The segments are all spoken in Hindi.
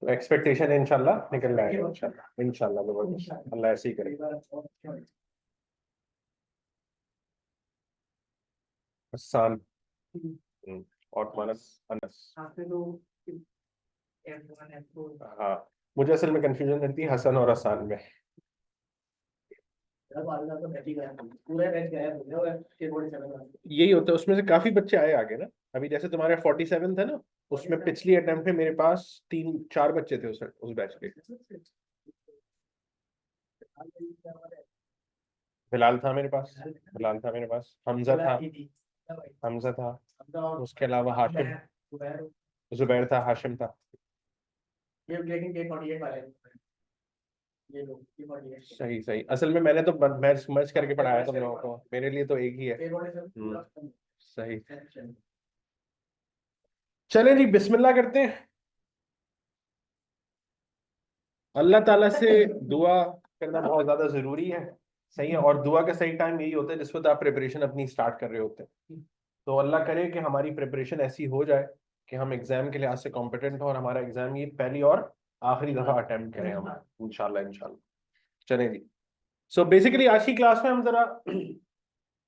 तो एक्सपेक्टेशन इंशाल्लाह निकल जाएगा, इंशाल्लाह इंशाल्लाह जबरदस्त, अल्लाह ऐसे ही करे। हसन और मानस अनस। हाँ, मुझे असल में कंफ्यूजन रहती है हसन और हसान में। यही होता है, उसमें से काफी बच्चे आए आगे ना। अभी जैसे तुम्हारे 47 था ना, उसमें पिछली अटेम्प्ट में मेरे पास 3-4 बच्चे थे उस बैच के। बिलाल था मेरे पास, हमजा था, उसके अलावा हाशिम, जुबैर था, हाशिम था। सही सही, असल में मैंने तो मैच मर्ज करके पढ़ाया तुम लोगों को, मेरे लिए तो एक ही है। सही। चले जी, बिस्मिल्लाह करते हैं। अल्लाह ताला से दुआ करना बहुत ज्यादा जरूरी है, सही है। और दुआ का सही टाइम यही होता है जिस वक्त आप प्रिपरेशन अपनी स्टार्ट कर रहे होते हैं। तो अल्लाह करे कि हमारी प्रिपरेशन ऐसी हो जाए कि हम एग्जाम के लिहाज से कॉम्पिटेंट हो, और हमारा एग्जाम ये पहली और आखिरी दफा अटेम्प्ट करें हम, इंशाल्लाह इंशाल्लाह। चलें जी। सो बेसिकली आज की क्लास में हम जरा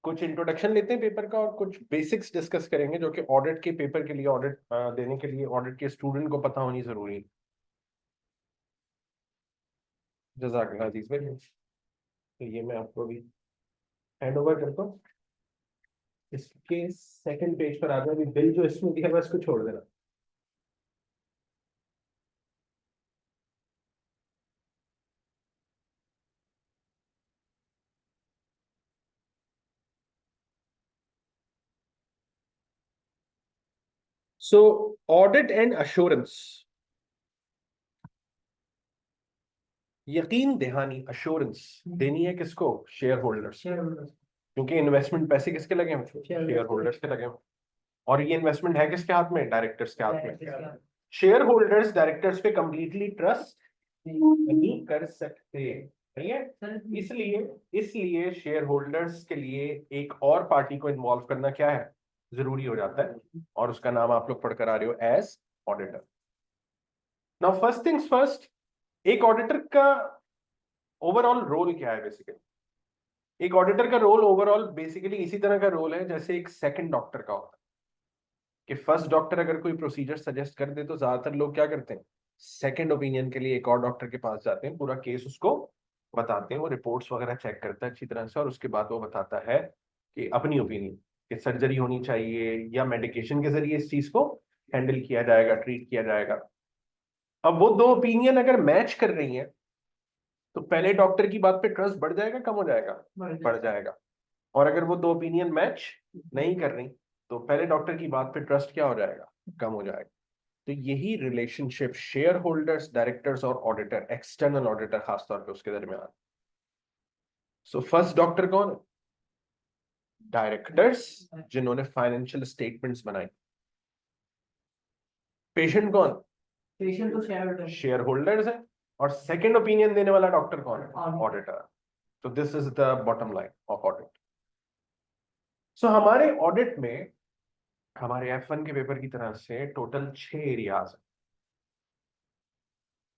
कुछ इंट्रोडक्शन लेते हैं पेपर का, और कुछ बेसिक्स डिस्कस करेंगे जो कि ऑडिट के पेपर के लिए, ऑडिट देने के लिए ऑडिट के स्टूडेंट को पता होनी जरूरी है। जज़ाकल्लाह अजीज भाई। तो ये मैं आपको अभी हैंड ओवर करता हूँ। इसके सेकंड पेज पर आ जाए, अभी बिल जो इसमें दिया है इसको छोड़ देना। सो ऑडिट एंड अश्योरेंस, यकीन दहानी, अश्योरेंस देनी है किसको? Share holders. क्योंकि इन्वेस्टमेंट पैसे किसके लगे हैं? शेयर होल्डर्स के लगे हैं। और ये इन्वेस्टमेंट है किसके हाथ में? डायरेक्टर्स के हाथ में। शेयर होल्डर्स डायरेक्टर्स पे कंप्लीटली ट्रस्ट नहीं कर सकते, सही है। इसलिए इसलिए शेयर होल्डर्स के लिए एक और पार्टी को इन्वॉल्व करना क्या है? जरूरी हो जाता है, और उसका नाम आप लोग पढ़कर आ रहे हो as auditor. Now first things first, एक ऑडिटर का ओवरऑल रोल क्या है? बेसिकली एक ऑडिटर का रोल ओवरऑल बेसिकली इसी तरह का रोल है जैसे एक सेकंड डॉक्टर का होता है। कि फर्स्ट डॉक्टर अगर कोई प्रोसीजर सजेस्ट कर दे तो ज्यादातर लोग क्या करते हैं? सेकंड ओपिनियन के लिए एक और डॉक्टर के पास जाते हैं, पूरा केस उसको बताते हैं, वो रिपोर्ट्स वगैरह चेक करता है अच्छी तरह से, और उसके बाद वो बताता है कि अपनी ओपिनियन कि सर्जरी होनी चाहिए या मेडिकेशन के जरिए इस चीज को हैंडल किया जाएगा, ट्रीट किया जाएगा। अब वो दो ओपिनियन अगर मैच कर रही हैं तो पहले डॉक्टर की बात पे ट्रस्ट बढ़ जाएगा, कम हो जाएगा? बढ़ जाएगा। और अगर वो दो ओपिनियन मैच नहीं कर रही तो पहले डॉक्टर की बात पे ट्रस्ट क्या हो जाएगा? कम हो जाएगा। तो यही रिलेशनशिप शेयर होल्डर्स, डायरेक्टर्स और ऑडिटर, एक्सटर्नल ऑडिटर खासतौर पे उसके दरमियान। सो फर्स्ट डॉक्टर कौन है? डायरेक्टर्स जिन्होंने फाइनेंशियल स्टेटमेंट्स बनाई। पेशेंट कौन? पेशेंट तो शेयर होल्डर्स है। और सेकंड ओपिनियन देने वाला डॉक्टर कौन है? ऑडिटर। तो this is the bottom line of audit. So हमारे ऑडिट में, हमारे F1 के पेपर की तरह से टोटल 6 एरियाज है।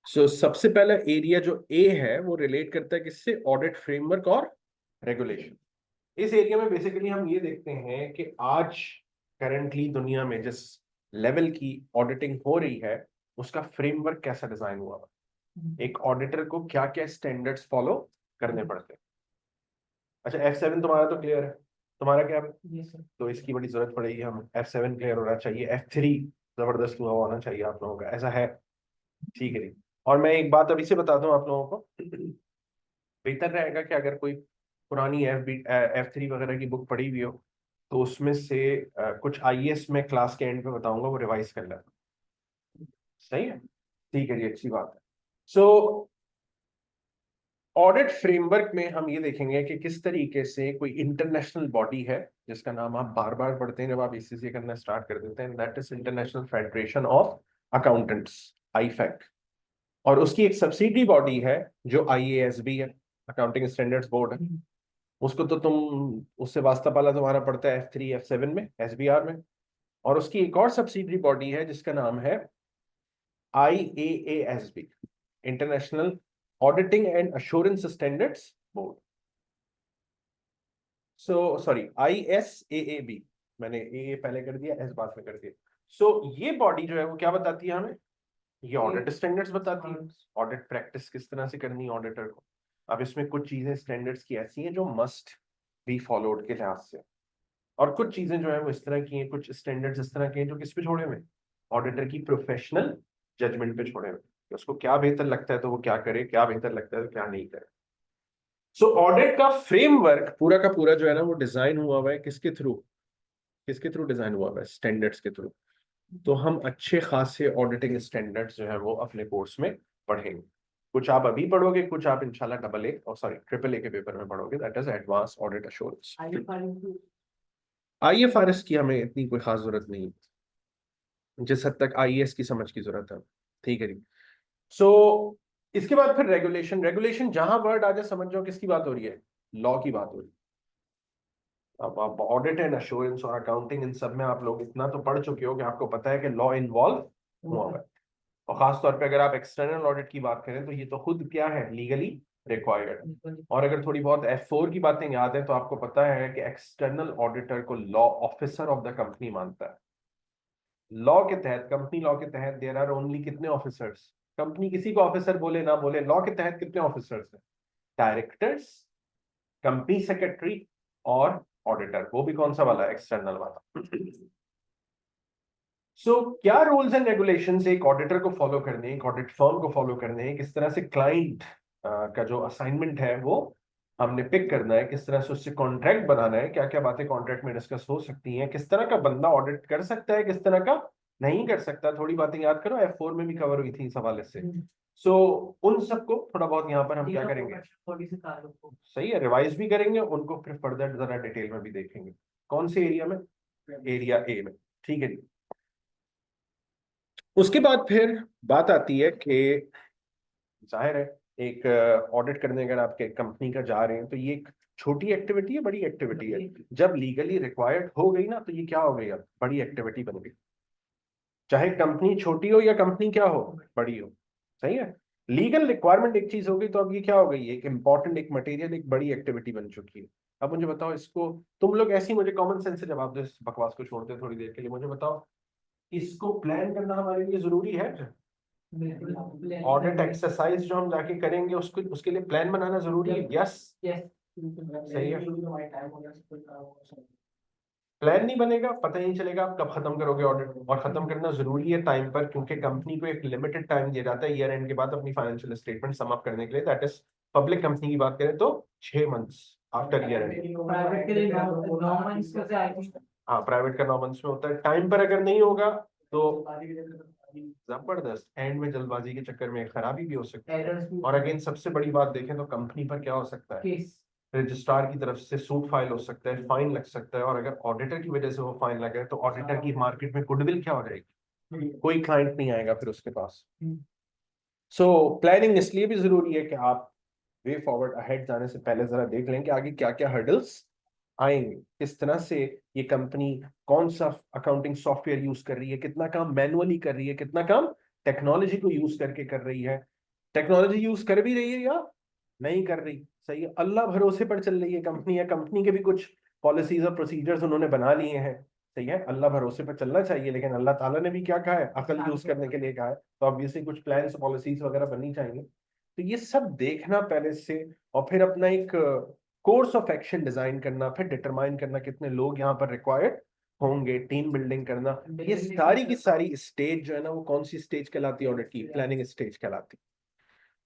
सो सबसे पहला एरिया जो ए है वो रिलेट करता है किससे? ऑडिट फ्रेमवर्क और रेगुलेशन। इस एरिया में बेसिकली हम ये देखते हैं कि आज करंटली दुनिया में जिस लेवल की ऑडिटिंग हो रही है उसका फ्रेमवर्क कैसा डिजाइन हुआ है, एक ऑडिटर को क्या क्या स्टैंडर्ड्स फॉलो करने पड़ते हैं। अच्छा, F7 तुम्हारा तो क्लियर है, तुम्हारा क्या है? तो इसकी बड़ी जरूरत पड़ेगी, हम F7 क्लियर होना चाहिए, F3 जबरदस्त हुआ होना चाहिए आप लोगों का, ऐसा है? ठीक है जी। और मैं एक बात अभी से बताता हूँ आप लोगों को, बेहतर रहेगा कि अगर कोई पुरानी F3 वगैरह की बुक पढ़ी हुई हो तो उसमें से कुछ IAS में क्लास के एंड पे बताऊंगा, वो रिवाइज कर लेना। सही है, ठीक है जी, अच्छी बात है। सो ऑडिट फ्रेमवर्क में हम ये देखेंगे कि किस तरीके से कोई इंटरनेशनल बॉडी है जिसका नाम आप बार बार पढ़ते हैं जब आप ECC करना स्टार्ट कर देते हैं, that is international federation of accountants, IFAC। और उसकी एक सब्सिडी बॉडी है जो IASB है, अकाउंटिंग स्टैंडर्ड्स बोर्ड है। उसको तो तुम उससे वास्ता पाला तुम्हारा पड़ता है F3 F7 में, SBR में। और उसकी एक और सब्सिडरी बॉडी है जिसका नाम है IAASB, international auditing and assurance standards board. Sorry, ISAAB, मैंने ए पहले कर दिया, एस बाद में कर दिया। ये बॉडी जो है वो क्या बताती है हमें? ये ऑडिट स्टैंडर्ड्स बताती है, ऑडिट प्रैक्टिस किस तरह से करनी है ऑडिटर को। अब इसमें कुछ चीजें स्टैंडर्ड्स की ऐसी हैं जो मस्ट बी फॉलोड के लिहाज से, और कुछ चीजें जो है वो इस तरह की हैं, कुछ स्टैंडर्ड्स इस तरह के हैं जो किस पे छोड़े हुए, ऑडिटर की प्रोफेशनल जजमेंट पे छोड़े हुए, कि उसको क्या बेहतर लगता है तो वो क्या करे, क्या बेहतर लगता है तो क्या नहीं करे। ऑडिट का फ्रेमवर्क पूरा का पूरा जो है ना वो डिजाइन हुआ हुआ है किसके थ्रू? किसके थ्रू डिजाइन हुआ हुआ है? स्टैंडर्ड्स के थ्रू। तो हम अच्छे खासे ऑडिटिंग स्टैंडर्ड्स जो है वो अपने कोर्स में पढ़ेंगे। कुछ आप अभी पढ़ोगे, कुछ आप इंशाल्लाह ट्रिपल ए के पेपर में पढ़ोगे, that is advance audit assurance. IFRS की हमें इतनी कोई खास जरूरत नहीं, जिस हद तक IAS की समझ की जरूरत है, ठीक है जी। इसके बाद फिर रेगुलेशन। रेगुलेशन जहां वर्ड आ जाए समझ जाओ किसकी बात हो रही है? लॉ की बात हो रही है। अब आप ऑडिट एंड अश्योरेंस और अकाउंटिंग इन सब में आप लोग इतना तो पढ़ चुके हो कि आपको पता है कि लॉ इन्वॉल्व हुआ है। और खास तौर पे अगर आप एक्सटर्नल ऑडिट की बात करें तो ये तो खुद क्या है, लीगली रिक्वायर्ड। और अगर थोड़ी बहुत F4 की बातें याद है तो आपको पता है कि एक्सटर्नल ऑडिटर को law officer of the company मानता है। लॉ के तहत, कंपनी लॉ के तहत देयर आर ओनली कितने ऑफिसर्स? कंपनी किसी को ऑफिसर बोले ना बोले, लॉ के तहत कितने ऑफिसर्स हैं? डायरेक्टर्स, कंपनी सेक्रेटरी और ऑडिटर, वो भी कौन सा वाला? एक्सटर्नल वाला। क्या रूल्स एंड रेगुलेशंस एक ऑडिटर को फॉलो करने हैं, एक ऑडिट फर्म को फॉलो करने हैं, किस तरह से क्लाइंट का जो असाइनमेंट है वो हमने पिक करना है, किस तरह से उससे कॉन्ट्रैक्ट बनाना है, क्या क्या बातें कॉन्ट्रैक्ट में डिस्कस हो सकती हैं, किस तरह का बंदा ऑडिट कर सकता है, किस तरह का नहीं कर सकता, थोड़ी बातें याद करो, F4 में भी कवर हुई थी इस हवाले से। उन सबको थोड़ा बहुत यहाँ पर हम क्या करेंगे, सही है, रिवाइज भी करेंगे, उनको फिर फर्दर जरा डिटेल में भी देखेंगे। कौन से एरिया में? एरिया ए में, ठीक है जी। उसके बाद फिर बात आती है कि जाहिर है एक ऑडिट करने अगर आपके कंपनी का जा रहे हैं तो ये एक छोटी एक्टिविटी है, बड़ी एक्टिविटी है? जब लीगली रिक्वायर्ड हो गई ना तो ये क्या हो गई, अब बड़ी एक्टिविटी बन गई। चाहे कंपनी छोटी हो या कंपनी क्या हो, बड़ी हो, सही है। लीगल रिक्वायरमेंट एक चीज हो गई तो अब ये क्या हो गई, एक इंपॉर्टेंट, एक मटेरियल, एक बड़ी एक्टिविटी बन चुकी है। अब मुझे बताओ, इसको तुम लोग ऐसी मुझे कॉमन सेंस से जवाब दो, इस बकवास को छोड़ते थोड़ी देर के लिए, मुझे बताओ इसको प्लान करना हमारे लिए जरूरी है? ऑडिट एक्सरसाइज जो हम जाके करेंगे उसको, उसके लिए प्लान बनाना जरूरी है? यस, सही है। प्लान नहीं बनेगा पता ही नहीं चलेगा आप कब खत्म करोगे ऑडिट। और खत्म करना जरूरी है टाइम पर, क्योंकि कंपनी को एक लिमिटेड टाइम दिया जाता है ईयर एंड के बाद अपनी फाइनेंशियल स्टेटमेंट सम अप करने के लिए, दैट इज पब्लिक कंपनी की बात करें तो 6 months after year and. Private के लिए 9 मंथ्स से आई थिंक। हाँ, प्राइवेट का 9 मंथ्स में होता है। टाइम पर अगर नहीं होगा तो जबरदस्त एंड में जल्दबाजी के चक्कर में खराबी भी हो सकती है। और अगेन सबसे बड़ी बात देखें तो कंपनी पर क्या हो सकता है, रजिस्ट्रार की तरफ से सूट फाइल हो सकता है, फाइन लग सकता है। और अगर ऑडिटर की वजह से वो फाइन लगे तो ऑडिटर की मार्केट में गुडविल क्या हो जाएगी, कोई क्लाइंट नहीं आएगा फिर उसके पास। प्लानिंग इसलिए भी जरूरी है कि आप वे फॉरवर्ड अहेड जाने से पहले जरा देख लें कि आगे क्या क्या हर्डल्स आएंगे, किस तरह से ये कंपनी कौन सा अकाउंटिंग सॉफ्टवेयर यूज कर रही है, कितना काम मैनुअली कर रही है, कितना काम टेक्नोलॉजी को यूज करके कर रही है, टेक्नोलॉजी यूज कर भी रही है या नहीं कर रही, सही है, अल्लाह भरोसे पर चल रही है कंपनी, या कंपनी के भी कुछ पॉलिसीज और प्रोसीजर्स उन्होंने बना लिए हैं, सही है, अल्लाह भरोसे पर चलना चाहिए। लेकिन अल्लाह ताला ने भी क्या कहा है, अकल यूज करने के लिए कहा है, तो ऑब्वियसली कुछ प्लान्स पॉलिसीज वगैरह बननी चाहिए। तो ये सब देखना पहले से, और फिर अपना एक कोर्स ऑफ एक्शन डिजाइन करना, फिर डिटरमाइन करना कितने लोग यहाँ पर रिक्वायर्ड होंगे, टीम बिल्डिंग करना, ये सारी की सारी स्टेज जो है ना वो कौन सी स्टेज कहलाती है, ऑडिट की प्लानिंग स्टेज कहलाती है।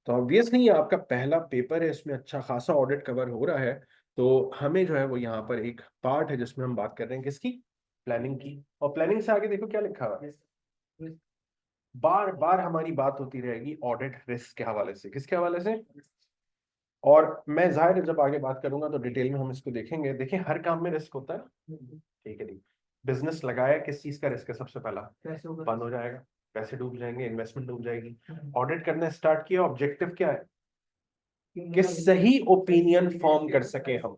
तो ऑब्वियसली ये आपका पहला पेपर है, इसमें अच्छा खासा ऑडिट कवर हो रहा है। तो हमें जो है वो यहाँ पर एक पार्ट है जिसमें हम बात कर रहे हैं किसकी, प्लानिंग की। और प्लानिंग से आगे देखो क्या लिखा हुआ है, बार बार हमारी बात होती रहेगी ऑडिट रिस्क के हवाले से, किसके हवाले से। और मैं जाहिर है जब आगे बात करूंगा तो डिटेल में हम इसको देखेंगे। देखिए हर काम में रिस्क होता है, ठीक है जी। बिजनेस लगाया, किस चीज का रिस्क है? सबसे पहला बंद हो जाएगा, पैसे डूब जाएंगे, इन्वेस्टमेंट डूब जाएगी। ऑडिट करना स्टार्ट किया, ऑब्जेक्टिव क्या है कि सही ओपिनियन फॉर्म कर सके हम,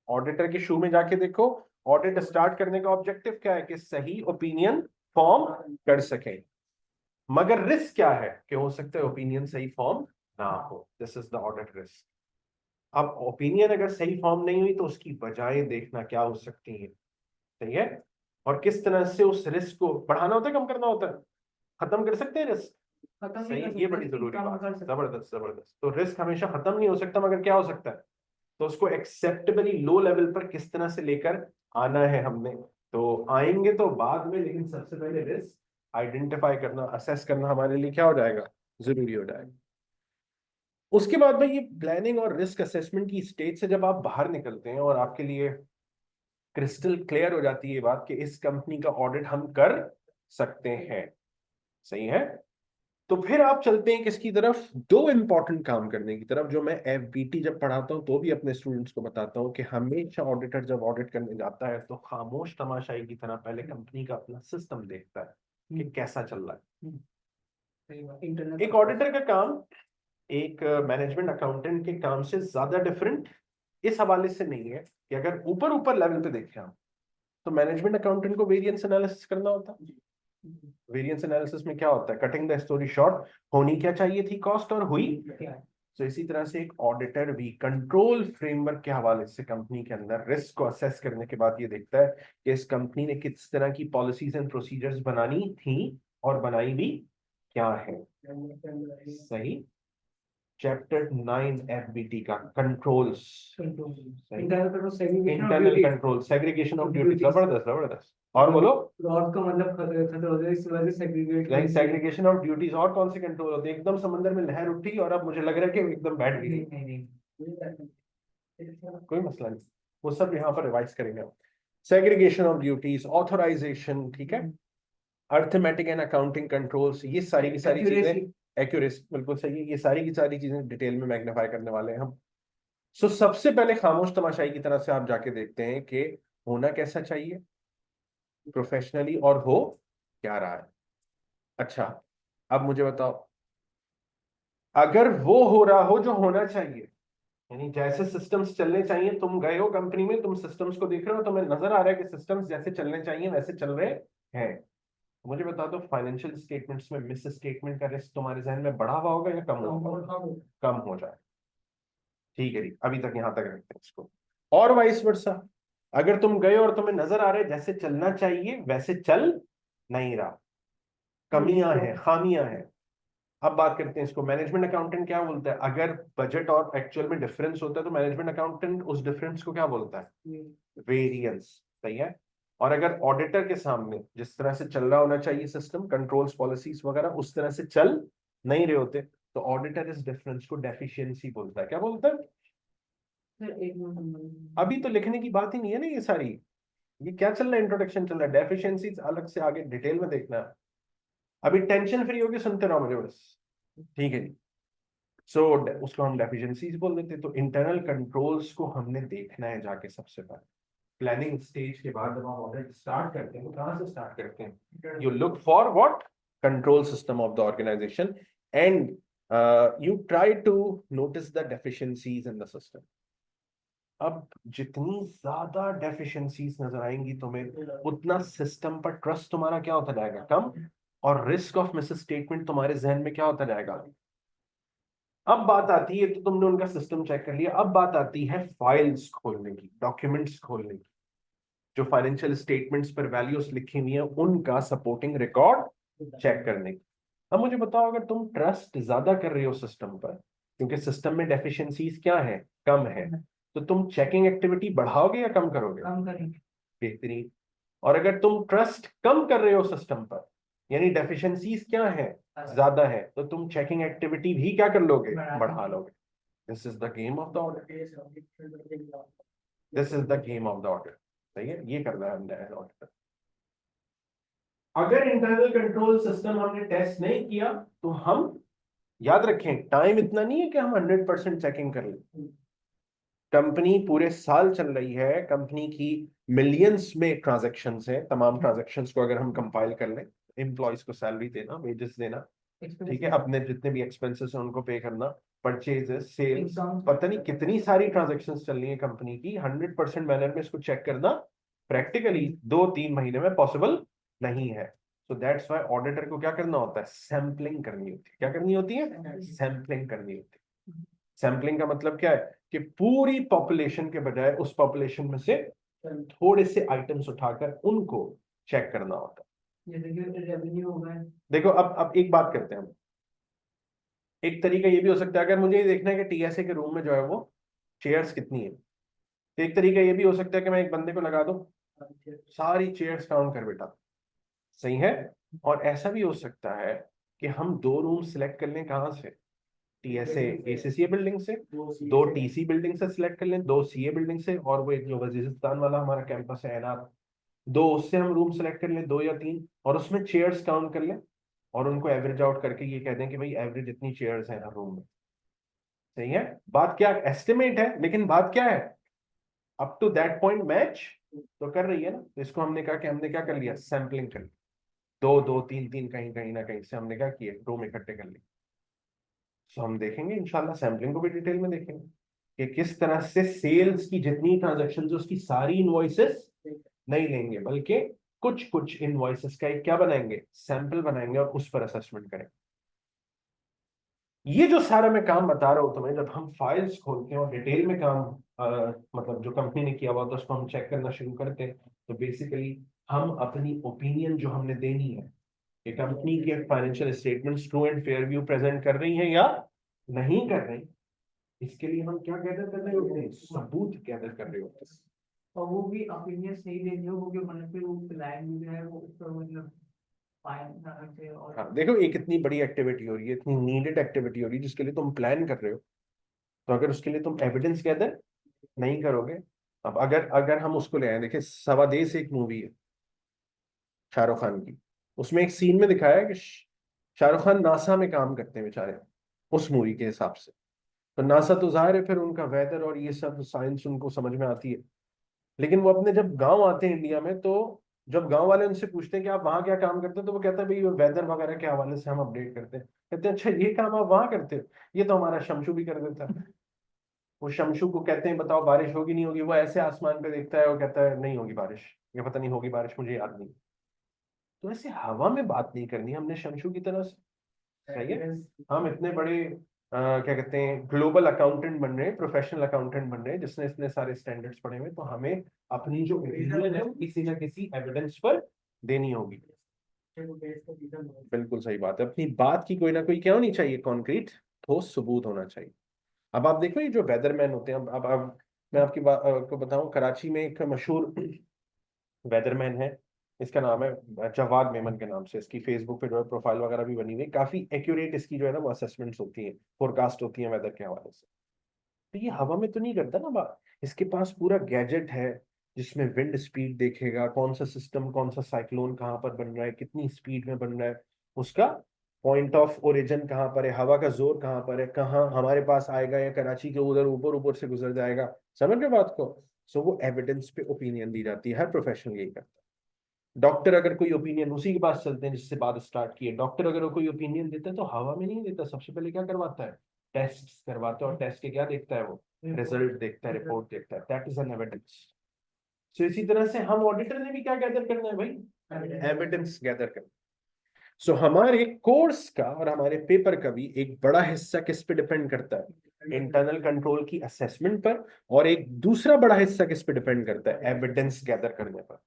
ऑडिटर के शू में जाके देखो, ऑडिट स्टार्ट करने का ऑब्जेक्टिव क्या है कि सही ओपिनियन फॉर्म कर सके, मगर रिस्क क्या है कि हो सकता है ओपिनियन सही फॉर्म ना हो। This is the audit risk. अब ओपिनियन अगर सही फॉर्म नहीं हुई तो उसकी वजहें देखना क्या हो सकती हैं, सही है, और किस तरह से उस रिस्क को बढ़ाना होता है, कम करना होता है, खत्म कर सकते हैं रिस्क, सही, ये बड़ी जरूरी बात है। जबरदस्त जबरदस्त। तो रिस्क हमेशा खत्म नहीं हो सकता, मगर क्या हो सकता है, तो उसको एक्सेप्टेबली लो लेवल पर किस तरह से लेकर आना है हमने, तो आएंगे तो बाद में, लेकिन सबसे पहले रिस्क आइडेंटिफाई करना, असेस करना हमारे लिए क्या हो जाएगा, जरूरी हो जाएगा। उसके बाद में ये प्लानिंग और रिस्क असेसमेंट की स्टेज से जब आप बाहर निकलते हैं और आपके लिए क्रिस्टल क्लियर हो जाती है ये बात कि इस कंपनी का ऑडिट हम कर सकते हैं, सही है, तो फिर आप चलते हैं किसकी तरफ, दो इंपॉर्टेंट काम करने की तरफ, जो मैं एफबीटी जब पढ़ाता हूं तो भी अपने स्टूडेंट्स को बताता हूं कि हमेशा ऑडिटर जब ऑडिट करने जाता है तो खामोश तमाशाई की तरह पहले कंपनी का अपना सिस्टम देखता है कि कैसा चल रहा है। एक ऑडिटर का काम एक मैनेजमेंट अकाउंटेंट के काम से ज्यादा डिफरेंट इस हवाले से नहीं है कि अगर ऊपर ऊपर लेवल पे देखें हम, तो मैनेजमेंट अकाउंटेंट को वेरिएंस एनालिसिस करना होता है। वेरिएंस एनालिसिस में क्या होता है, कटिंग द स्टोरी शॉर्ट, होनी क्या चाहिए थी कॉस्ट और हुई। तो इसी तरह से एक ऑडिटर भी कंट्रोल फ्रेमवर्क के हवाले से कंपनी के अंदर रिस्क को असेस करने के बाद ये देखता है कि इस कंपनी ने किस तरह की पॉलिसीज एंड प्रोसीजर्स बनानी थी और बनाई भी क्या है, सही। चैप्टर 9 एफबीटी का controls, internal control, segregation of duty, जबरदस्त जबरदस्त। और बोलो, लॉट का मतलब खतरे हो जाए, इस वजह से सेग्रीगेट, सेग्रीगेशन ऑफ ड्यूटीज, और कौन से कंट्रोल होते हैं, एकदम समंदर में लहर उठी और अब मुझे लग रहा है कि एकदम बैठ गई, कोई मसला नहीं, वो सब यहाँ पर रिवाइज करेंगे हम। सेग्रीगेशन ऑफ ड्यूटीज, ऑथराइजेशन, ठीक है, अर्थमेटिक एंड अकाउंटिंग कंट्रोल्स, ये सारी की सारी चीजें, एक्यूरेसी, बिल्कुल सही है, ये सारी की सारी चीजें डिटेल में मैग्नीफाई करने वाले हैं हम। सो सबसे पहले खामोश तमाशाई की तरह से आप जाके देखते हैं कि होना कैसा चाहिए प्रोफेशनली और हो क्या रहा है। अच्छा, अब मुझे बताओ, अगर वो हो रहा हो जो होना चाहिए, यानी जैसे सिस्टम्स चलने चाहिए, तुम गए हो कंपनी में, तुम सिस्टम्स को देख रहे हो, तुम्हें नजर आ रहा है कि सिस्टम्स जैसे चलने चाहिए वैसे चल रहे हैं, मुझे बता दो फाइनेंशियल स्टेटमेंट्स में मिस स्टेटमेंट का रिस्क तुम्हारे जहन में बढ़ा हुआ होगा या कम होगा, कम हो जाए, ठीक है जी, अभी तक यहां तक रखते हैं इसको। और वाइस वर्सा, अगर तुम गए और तुम्हें नजर आ रहा है जैसे चलना चाहिए वैसे चल नहीं रहा, कमियां हैं, खामियां हैं, अब बात करते हैं इसको। मैनेजमेंट अकाउंटेंट क्या बोलता है, अगर बजट और एक्चुअल में डिफरेंस होता है तो मैनेजमेंट अकाउंटेंट उस डिफरेंस को क्या बोलता है, वेरिएंस, सही है। और अगर ऑडिटर के सामने जिस तरह से चल रहा होना चाहिए सिस्टम, कंट्रोल्स, पॉलिसीज वगैरह उस तरह से चल नहीं रहे होते, तो ऑडिटर इस डिफरेंस को डेफिशिएंसी बोलता है, क्या बोलता है। अभी तो लिखने की बात ही नहीं है ना ये सारी, ये क्या चल रहा है, इंट्रोडक्शन चल रहा है, डेफिशिएंसीज अलग से आगे डिटेल में देखना है। अभी टेंशन फ्री होके सुनते रहो मुझे बस, ठीक है जी। सो उसको हम डेफिशिएंसीज बोल देते हैं। तो इंटरनल कंट्रोल्स को हमने देखना है जाके सबसे पहले प्लानिंग स्टेज के बाद, जब आप ऑडिट स्टार्ट करते हैं तो कहां से स्टार्ट करते हैं, you look for what, control system of the organization, and you try to notice the deficiencies in the system. अब जितनी ज्यादा डेफिशिएंसीज नजर आएंगी तुम्हें, उतना सिस्टम पर ट्रस्ट तुम्हारा क्या होता जाएगा, कम, और रिस्क ऑफ मिस स्टेटमेंट तुम्हारे जहन में क्या होता जाएगा। अब बात आती है, तो तुमने उनका सिस्टम चेक कर लिया, अब बात आती है फाइल्स खोलने की, डॉक्यूमेंट्स खोलने की, जो फाइनेंशियल स्टेटमेंट्स पर वैल्यूज लिखी हुई है उनका सपोर्टिंग रिकॉर्ड चेक करने की। अब मुझे बताओ, अगर तुम ट्रस्ट ज्यादा कर रहे हो सिस्टम पर, क्योंकि सिस्टम में डेफिशिएंसीज क्या है, कम है, तो तुम चेकिंग एक्टिविटी बढ़ाओगे या कम करोगे, कम करेंगे, बेहतरीन। और अगर तुम ट्रस्ट कम कर रहे हो सिस्टम पर, यानी डेफिशिएंसीज क्या है, ज्यादा है, तो तुम चेकिंग एक्टिविटी भी क्या कर लोगे, बढ़ा लोगे। This is the game of the audit, this is the game of the audit, सही है, ये करना है हमने ऑडिटर। अगर इंटरनल कंट्रोल सिस्टम हमने टेस्ट नहीं किया तो हम, याद रखें, टाइम इतना नहीं है कि हम 100% चेकिंग कर लें। कंपनी पूरे साल चल रही है, कंपनी की मिलियंस में ट्रांजैक्शंस हैं, तमाम ट्रांजैक्शंस को अगर हम कंपाइल कर लें, एम्प्लॉयज को सैलरी देना, वेजेस देना, ठीक है, अपने जितने भी एक्सपेंसेस हैं उनको पे करना, परचेजेस, सेल्स, पता नहीं कितनी सारी ट्रांजेक्शन्स चल रही है कंपनी की, 100% मैनर में इसको चेक करना प्रैक्टिकली 2-3 महीने में पॉसिबल नहीं है। सो दैट्स व्हाई ऑडिटर को क्या करना होता है, सैंपलिंग करनी होती है। क्या करनी होती है, सैंपलिंग करनी होती है। सैंपलिंग का मतलब क्या है कि पूरी पॉपुलेशन के बजाय उस पॉपुलेशन में से थोड़े से आइटम्स उठाकर उनको चेक करना होता है। जैसे कि रेवेन्यू होगा। देखो अब एक बात करते हैं हम। एक तरीका ये भी हो सकता है, अगर मुझे ये देखना है कि टीएसए के रूम में जो है वो चेयर्स कितनी है, तो एक तरीका ये भी हो सकता है कि मैं एक बंदे को लगा दूं, सारी चेयर्स काउंट कर बेटा, सही है। और ऐसा भी हो सकता है कि हम 2 रूम सिलेक्ट कर लें, कहाँ से, टीएसए एसीसीए बिल्डिंग से, 2 टीसी बिल्डिंग से सिलेक्ट कर लें, 2 सीए बिल्डिंग से, और वो एक जो वजीरिस्तान वाला हमारा कैंपस है एनआर, 2 उससे हम रूम सेलेक्ट कर लें, 2 या 3, और उसमें चेयर्स काउंट कर लें और उनको एवरेज आउट करके ये कह दें कि भाई एवरेज इतनी चेयर्स हैं हर रूम में। सही है, बात क्या एस्टिमेट है, लेकिन बात क्या है, up to that point match तो कर रही है ना। तो इसको हमने कहा कि हमने क्या कर लिया, सैंपलिंग कर ली, 2-2, 3-3 कहीं कहीं ना कहीं से हमने क्या किए, रूम इकट्ठे कर लिए। तो हम देखेंगे इंशाल्लाह, सैंपलिंग को भी डिटेल में देखेंगे कि किस तरह से सेल्स की जितनी ट्रांजेक्शन उसकी सारी इनवॉइसेस नहीं लेंगे, बल्कि कुछ कुछ इनवॉइसेस का एक क्या बनाएंगे, सैंपल बनाएंगे और उस पर असेसमेंट करेंगे। ये जो सारा मैं काम बता रहा हूं तुम्हें, जब हम फाइल्स खोलते हैं और डिटेल में काम मतलब जो कंपनी ने किया हुआ तो उसको हम चेक करना शुरू करते हैं, तो बेसिकली हम अपनी ओपिनियन जो हमने देनी है कि कंपनी के financial statements true and fair view present कर रही हैं या नहीं कर रही, इसके लिए हम क्या गैदर कर रहे होते हैं, सबूत गैदर कर रहे होते हैं। और वो भी ओपिनियन सही देंगे, वो जो मतलब फिर वो क्लाइंट जो है वो उस पर मतलब फाइन ना रखे। और हाँ देखो, एक इतनी बड़ी एक्टिविटी हो रही है, इतनी नीडेड एक्टिविटी हो रही है जिसके लिए तुम प्लान कर रहे हो, तो अगर उसके लिए तुम एविडेंस गैदर नहीं करोगे, अब अगर अगर हम उसको ले आए, देखिए सवादेश एक मूवी है शाहरुख खान की, उसमें एक सीन में दिखाया है कि शाहरुख खान नासा में काम करते हैं बेचारे, उस मूवी के हिसाब से। तो नासा तो जाहिर है फिर उनका वेदर और ये सब साइंस उनको समझ में आती है, लेकिन वो अपने जब गांव आते हैं इंडिया में, तो जब गांव वाले उनसे पूछते हैं कि आप वहां क्या काम करते हैं, तो वो कहता है भाई वेदर वगैरह के हवाले से हम अपडेट करते हैं। कहते हैं अच्छा ये काम आप वहां करते हो, ये तो हमारा शमशू भी कर देता है। वो शमशू को कहते हैं बताओ बारिश होगी नहीं होगी, वो ऐसे आसमान पे देखता है और कहता है नहीं होगी बारिश, ये पता नहीं होगी बारिश, मुझे याद नहीं। तो ऐसे हवा में बात नहीं करनी हमने शमशू की तरह से, सही है। हम इतने बड़े क्या कहते हैं ग्लोबल अकाउंटेंट बन रहे हैं, प्रोफेशनल अकाउंटेंट बन रहे हैं, जिसने इतने सारे स्टैंडर्ड्स पढ़े हुए, तो हमें अपनी जो ओपिनियन है वो किसी ना किसी एविडेंस पर देनी होगी। बिल्कुल सही बात है, अपनी बात की कोई ना कोई क्या होनी चाहिए, कॉन्क्रीट ठोस सबूत होना चाहिए। अब आप देखो ये जो वेदरमैन होते हैं, अब मैं आपकी बात को बताऊं, कराची में एक मशहूर वेदरमैन है, इसका नाम है जवाद मेमन के नाम से, इसकी फेसबुक पे जो है प्रोफाइल वगैरह भी बनी हुई है, काफी एक्यूरेट इसकी जो है ना वो असेसमेंट्स होती हैं, फोरकास्ट होती हैं वेदर के हवाले से। तो ये हवा में तो नहीं करता ना बात, इसके पास पूरा गैजेट है जिसमें विंड स्पीड देखेगा, कौन सा सिस्टम, कौन सा साइक्लोन कहाँ पर बन रहा है, कितनी स्पीड में बन रहा है, उसका पॉइंट ऑफ ओरिजिन कहाँ पर है, हवा का जोर कहाँ पर है, कहाँ हमारे पास आएगा या कराची के उधर ऊपर ऊपर से गुजर जाएगा, समझ रहे बात को। सो वो एविडेंस पे ओपिनियन दी जाती है, हर प्रोफेशनल यही करता है। डॉक्टर अगर कोई ओपिनियन, उसी के पास चलते हैं जिससे बात स्टार्ट की है, डॉक्टर अगर कोई ओपिनियन देता है तो हवा में नहीं देता, सबसे पहले क्या करवाता है, टेस्ट करवाता है, और टेस्ट के क्या देखता है वो, रिजल्ट देखता है, रिपोर्ट देखता है, दैट इज एन एविडेंस। सो इसी तरह से हम ऑडिटर ने भी क्या गैदर करना है भाई, एविडेंस गैदर करना। सो हमारे कोर्स का और हमारे पेपर का भी एक बड़ा हिस्सा किस पे डिपेंड करता है, इंटरनल कंट्रोल की असेसमेंट पर, और एक दूसरा बड़ा हिस्सा किस पे डिपेंड करता है, एविडेंस गैदर करने पर।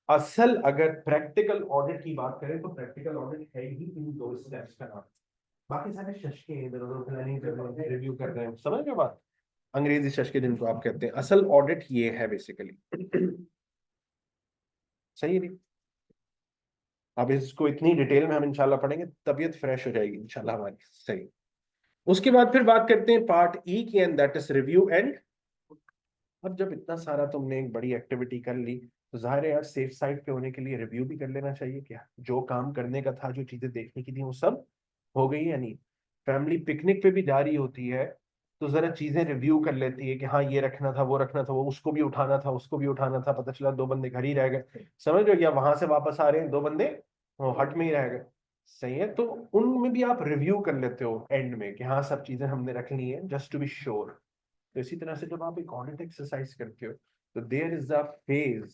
असल अगर प्रैक्टिकल ऑडिट की बात करें तो प्रैक्टिकल ऑडिट है ही इन 2 स्टेप्स का नाम, बाकी सारे शशके इधर उधर प्लानिंग कर रहे हैं, रिव्यू कर रहे हैं, समझ गए बात, अंग्रेजी शशके जिनको आप कहते हैं, असल ऑडिट ये है बेसिकली। सही नहीं, अब इसको इतनी डिटेल में हम इंशाल्लाह पढ़ेंगे, तबीयत फ्रेश हो जाएगी इंशाल्लाह हमारी, सही। उसके बाद फिर बात करते हैं पार्ट ई की, and that is review and. अब जब इतना सारा तुमने एक बड़ी एक्टिविटी कर ली, तो जाहिर है यार सेफ साइड पे होने के लिए रिव्यू भी कर लेना चाहिए, क्या जो काम करने का था, जो चीजें देखने की थी, वो सब हो गई है नहीं। फैमिली पिकनिक पे भी जा रही होती है, तो जरा चीजें रिव्यू कर लेती है कि हाँ ये रखना था, वो रखना था, वो उसको भी उठाना था, उसको भी उठाना था, पता चला 2 बंदे घर ही रह गए, समझ लो, या वहां से वापस आ रहे हैं 2 बंदे वो हट में ही रह गए। सही है, तो उनमें भी आप रिव्यू कर लेते हो एंड में कि हाँ सब चीजें हमने रख ली हैं जस्ट टू बी श्योर। तो इसी तरह से जब आप एक ऑडिट एक्सरसाइज करते हो तो there is a phase,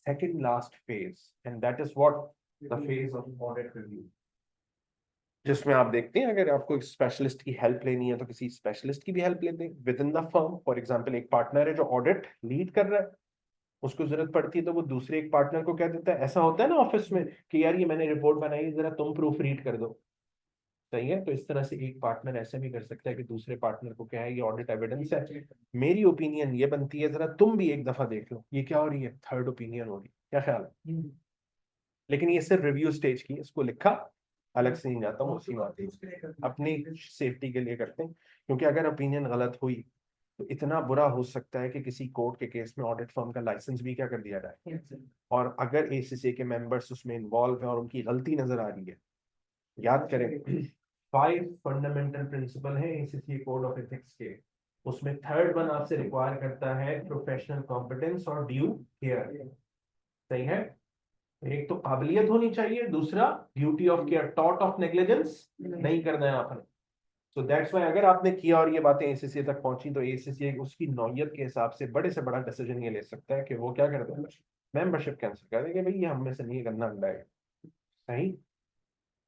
second last phase, and that is what the phase of audit review, जिसमें आप देखते हैं अगर आपको एक स्पेशलिस्ट की हेल्प लेनी है तो किसी स्पेशलिस्ट की भी हेल्प लेते हैं with in the firm. For example एक पार्टनर है जो ऑडिट लीड कर रहा है, उसको जरूरत पड़ती है तो वो दूसरे एक पार्टनर को कह देता है। ऐसा होता है ना ऑफिस में कि यार ये मैंने रिपोर्ट बनाई, जरा तुम प्रूफ रीड कर दो। सही है, तो इस तरह से एक पार्टनर ऐसे भी कर सकता है कि दूसरे पार्टनर को क्या है, ये ऑडिट एविडेंस है, मेरी ओपिनियन ये बनती है, जरा तुम भी एक दफा देख लो ये क्या हो रही है, थर्ड ओपिनियन हो रही है, क्या ख्याल है। लेकिन ये सिर्फ रिव्यू स्टेज की, इसको लिखा अलग से नहीं जाता हूँ, उसी बात अपनी सेफ्टी के लिए करते हैं। क्योंकि अगर ओपिनियन गलत हुई तो इतना बुरा हो सकता है कि किसी कोर्ट के केस में ऑडिट फर्म का लाइसेंस भी क्या कर दिया जाए। और अगर एसीसी के मेंबर्स उसमें इन्वॉल्व हैं और उनकी गलती नजर आ रही है, याद करें 5 फंडामेंटल प्रिंसिपल है एसीसी कोड ऑफ एथिक्स के, उसमें थर्ड वन आपसे रिक्वायर करता है प्रोफेशनल कॉम्पिटेंस और ड्यू केयर। सही है, एक तो काबिलियत होनी चाहिए, दूसरा duty of care, taught of negligence नहीं करना है आपने। सो दैट्स वाई अगर आपने किया और ये बातें एसीसी तक पहुंची तो एसीसी उसकी नौयत के हिसाब से बड़े से बड़ा डिसीजन ये ले सकता है कि वो क्या कर दे, मेंबरशिप कैंसिल कर देंगे, भाई ये हम में से नहीं करना अंडा है। सही,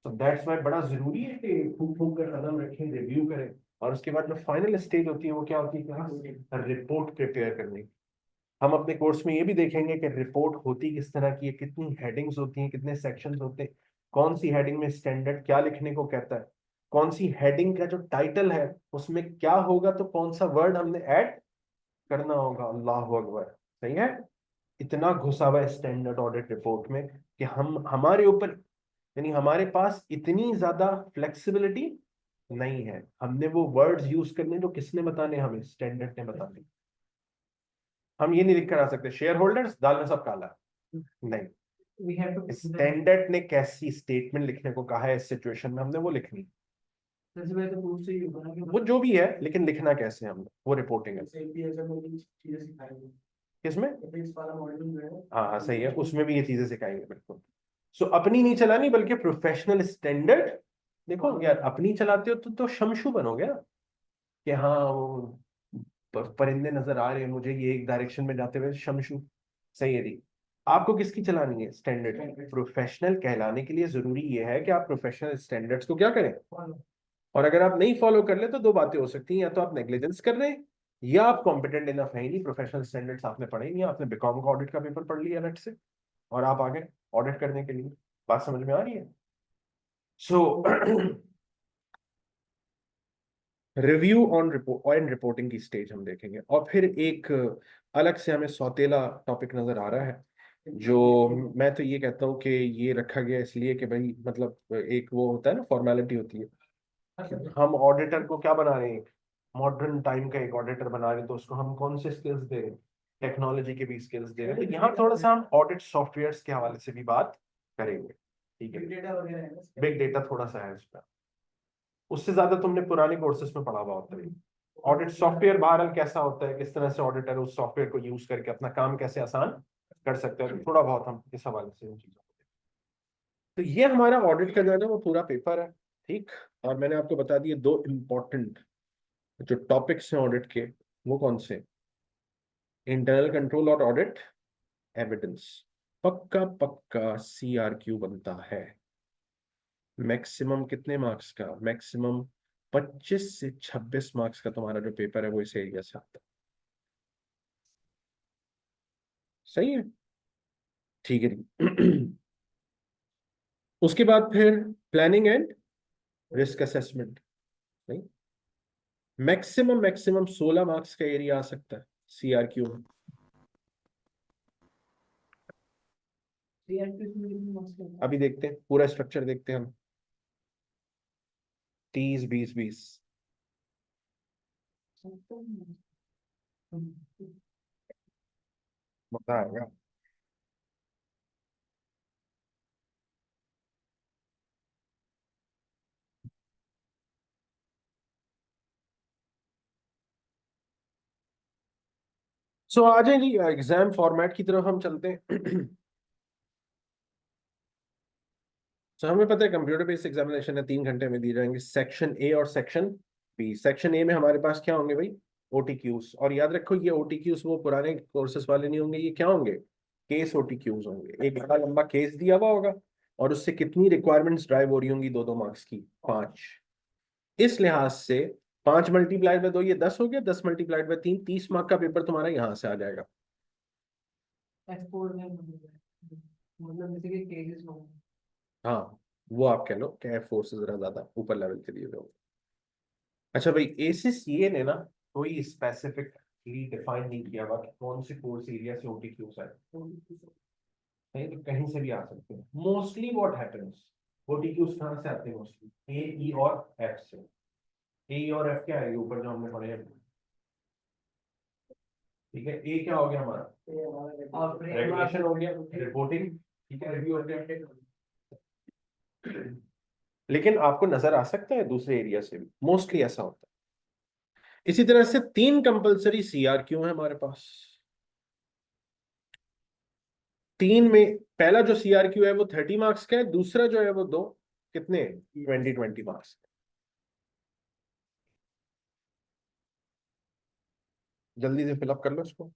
तो दैट्स वाई बड़ा जरूरी है कि फूक फूक कर कदम रखें, रिव्यू करें, और उसके बाद जो फाइनल स्टेज होती है वो क्या होती है, रिपोर्ट प्रिपेयर करने की। हम अपने कोर्स में ये भी देखेंगे कि रिपोर्ट होती किस तरह की है, कितनी हेडिंग्स होती हैं, कितने सेक्शंस होते हैं, कौन सी हेडिंग में स्टैंडर्ड क्या लिखने को कहता है, कौन सी हेडिंग का जो टाइटल है उसमें क्या होगा, तो कौन सा वर्ड हमने ऐड करना होगा। अल्लाह अकबर। सही है, इतना घुसा हुआ है स्टैंडर्ड ऑडिट रिपोर्ट में कि हम हमारे ऊपर, यानी हमारे पास इतनी ज्यादा फ्लेक्सिबिलिटी नहीं है। हमने वो वर्ड्स यूज करने जो किसने बताने, हमें स्टैंडर्ड ने बताने। हम ये नहीं लिख कर आ सकते शेयर होल्डर्स दाल में सब काला, नहीं। We have to स्टैंडर्ड ने कैसी स्टेटमेंट लिखने को कहा है इस सिचुएशन में, हमने वो लिखनी। सबसे पहले तो प्रूफ चाहिए होगा ना कि वो जो भी है, लेकिन लिखना कैसे है हमने, वो रिपोर्टिंग है। सेफ्टी ऐसा कोई चीजें सिखाएंगे किसमें, एथिक्स वाला मॉडल जो है। हाँ हाँ सही है, उसमें भी ये चीजें सिखाएंगे बिल्कुल। सो अपनी नहीं चलानी बल्कि प्रोफेशनल स्टैंडर्ड। देखो यार, अपनी चलाते हो तो शमशू बनोगे ना, कि हाँ वो परिंदे नजर आ रहे हैं मुझे ये एक डायरेक्शन में जाते हुए, शमशू। सही है जी। आपको किसकी चलानी है, स्टैंडर्ड। प्रोफेशनल कहलाने के लिए जरूरी ये है कि आप प्रोफेशनल स्टैंडर्ड्स को क्या करें, और अगर आप नहीं फॉलो कर ले तो दो बातें हो सकती हैं, या तो आप नेग्लिजेंस कर रहे हैं या आप कॉम्पिटेंट इनफ है ही नहीं। प्रोफेशनल स्टैंडर्ड्स आपने पढ़े ही नहीं, आपने बीकॉम का ऑडिट का पेपर पढ़ लिया अलग से और आप आ गए ऑडिट करने के लिए। बात समझ में आ रही है। So review on report and reporting की स्टेज हम देखेंगे, और फिर एक अलग से हमें सौतेला टॉपिक नजर आ रहा है, जो मैं तो ये कहता हूँ कि ये रखा गया इसलिए कि भाई मतलब एक वो होता है ना, फॉर्मेलिटी होती है। हम ऑडिटर को क्या बना रहे हैं, मॉडर्न टाइम का एक ऑडिटर बना रहे हैं, तो उसको हम कौन से स्किल्स दे रहे हैं, टेक्नोलॉजी के भी स्किल्स दे रहे हैं। तो यहाँ थोड़ा सा हम ऑडिट सॉफ्टवेयर के हवाले से भी बात करेंगे। ठीक है, बिग डेटा वगैरह है ना। बिग डेटा थोड़ा सा है इसमें, उससे ज्यादा तुमने पुराने कोर्सेज में पढ़ा हुआ होता है। ऑडिट सॉफ्टवेयर बहरहाल कैसा होता है, किस तरह से ऑडिटर उस सॉफ्टवेयर को यूज करके अपना काम कैसे आसान कर सकते हैं, थोड़ा बहुत हम इस हवाले से इन चीजों को। तो ये हमारा ऑडिट का जो है ना वो पूरा पेपर है। ठीक, और मैंने आपको बता दिए दो इम्पोर्टेंट जो टॉपिक्स हैं ऑडिट के, वो कौन से, इंटरनल कंट्रोल और ऑडिट एविडेंस। पक्का पक्का CRQ बनता है, मैक्सिमम कितने मार्क्स का, मैक्सिमम 25 से 26 मार्क्स का तुम्हारा जो पेपर है वो इस एरिया से आता है। सही है, ठीक है जी। उसके बाद फिर प्लानिंग एंड रिस्क असेसमेंट। नहीं, मैक्सिमम मैक्सिमम 16 मार्क्स का एरिया आ सकता है CRQ में। अभी देखते हैं, पूरा स्ट्रक्चर देखते हैं हम, 30 20 20 मजा आएगा। सो आ जाए जी एग्जाम फॉर्मेट की तरफ हम चलते हैं। तो हमें पता है कंप्यूटर बेस्ड एग्जामिनेशन है, 3 घंटे में दिए जाएंगे सेक्शन ए और सेक्शन बी। सेक्शन ए में हमारे पास क्या होंगे भाई? ओटीक्यूज। और याद रखो ये ओटीक्यूज वो पुराने कोर्सेज वाले नहीं होंगे, ये क्या होंगे? केस ओटीक्यूज होंगे। एक बड़ा लंबा केस दिया हुआ होगा और उससे कितनी रिक्वायरमेंट्स ड्राइव हो रही होंगी? 2-2 मार्क्स की, 5। इस लिहाज से 5 × 2 ये 10 हो गया, 10 × 3 30 मार्क का पेपर तुम्हारा यहाँ से आ जाएगा। F4 में मतलब जैसे कि केसेस हो। हाँ, वो आप कह लो कि F4 से जरा ज्यादा ऊपर लेवल के लिए होगा। अच्छा भाई, एसीसीए ने ना कोई स्पेसिफिकली डिफाइन नहीं किया हुआ कि कौन से कोर्स एरिया से ओटीक्यूज आए। नहीं तो कहीं से भी आ सकते हैं। मोस्टली व्हाट हैपेंस, ओटीक्यूज कहाँ से आते हैं? मोस्टली ए, ई और एफ से। ए, ई और एफ क्या है? ऊपर जो हमने पढ़े हैं, ठीक है। ए क्या हो गया हमारा? और रेगुलेशन हो गया, रिपोर्टिंग, ठीक है, रिव्यू हो गया। लेकिन आपको नजर आ सकता है दूसरे एरिया से भी, मोस्टली ऐसा होता है। इसी तरह से 3 कंपलसरी सीआरक्यू है हमारे पास। 3 में पहला जो सीआरक्यू है वो 30 मार्क्स का है, दूसरा जो है वो 2 कितने? 20-20 मार्क्स। जल्दी से फिलअप कर लो इसको।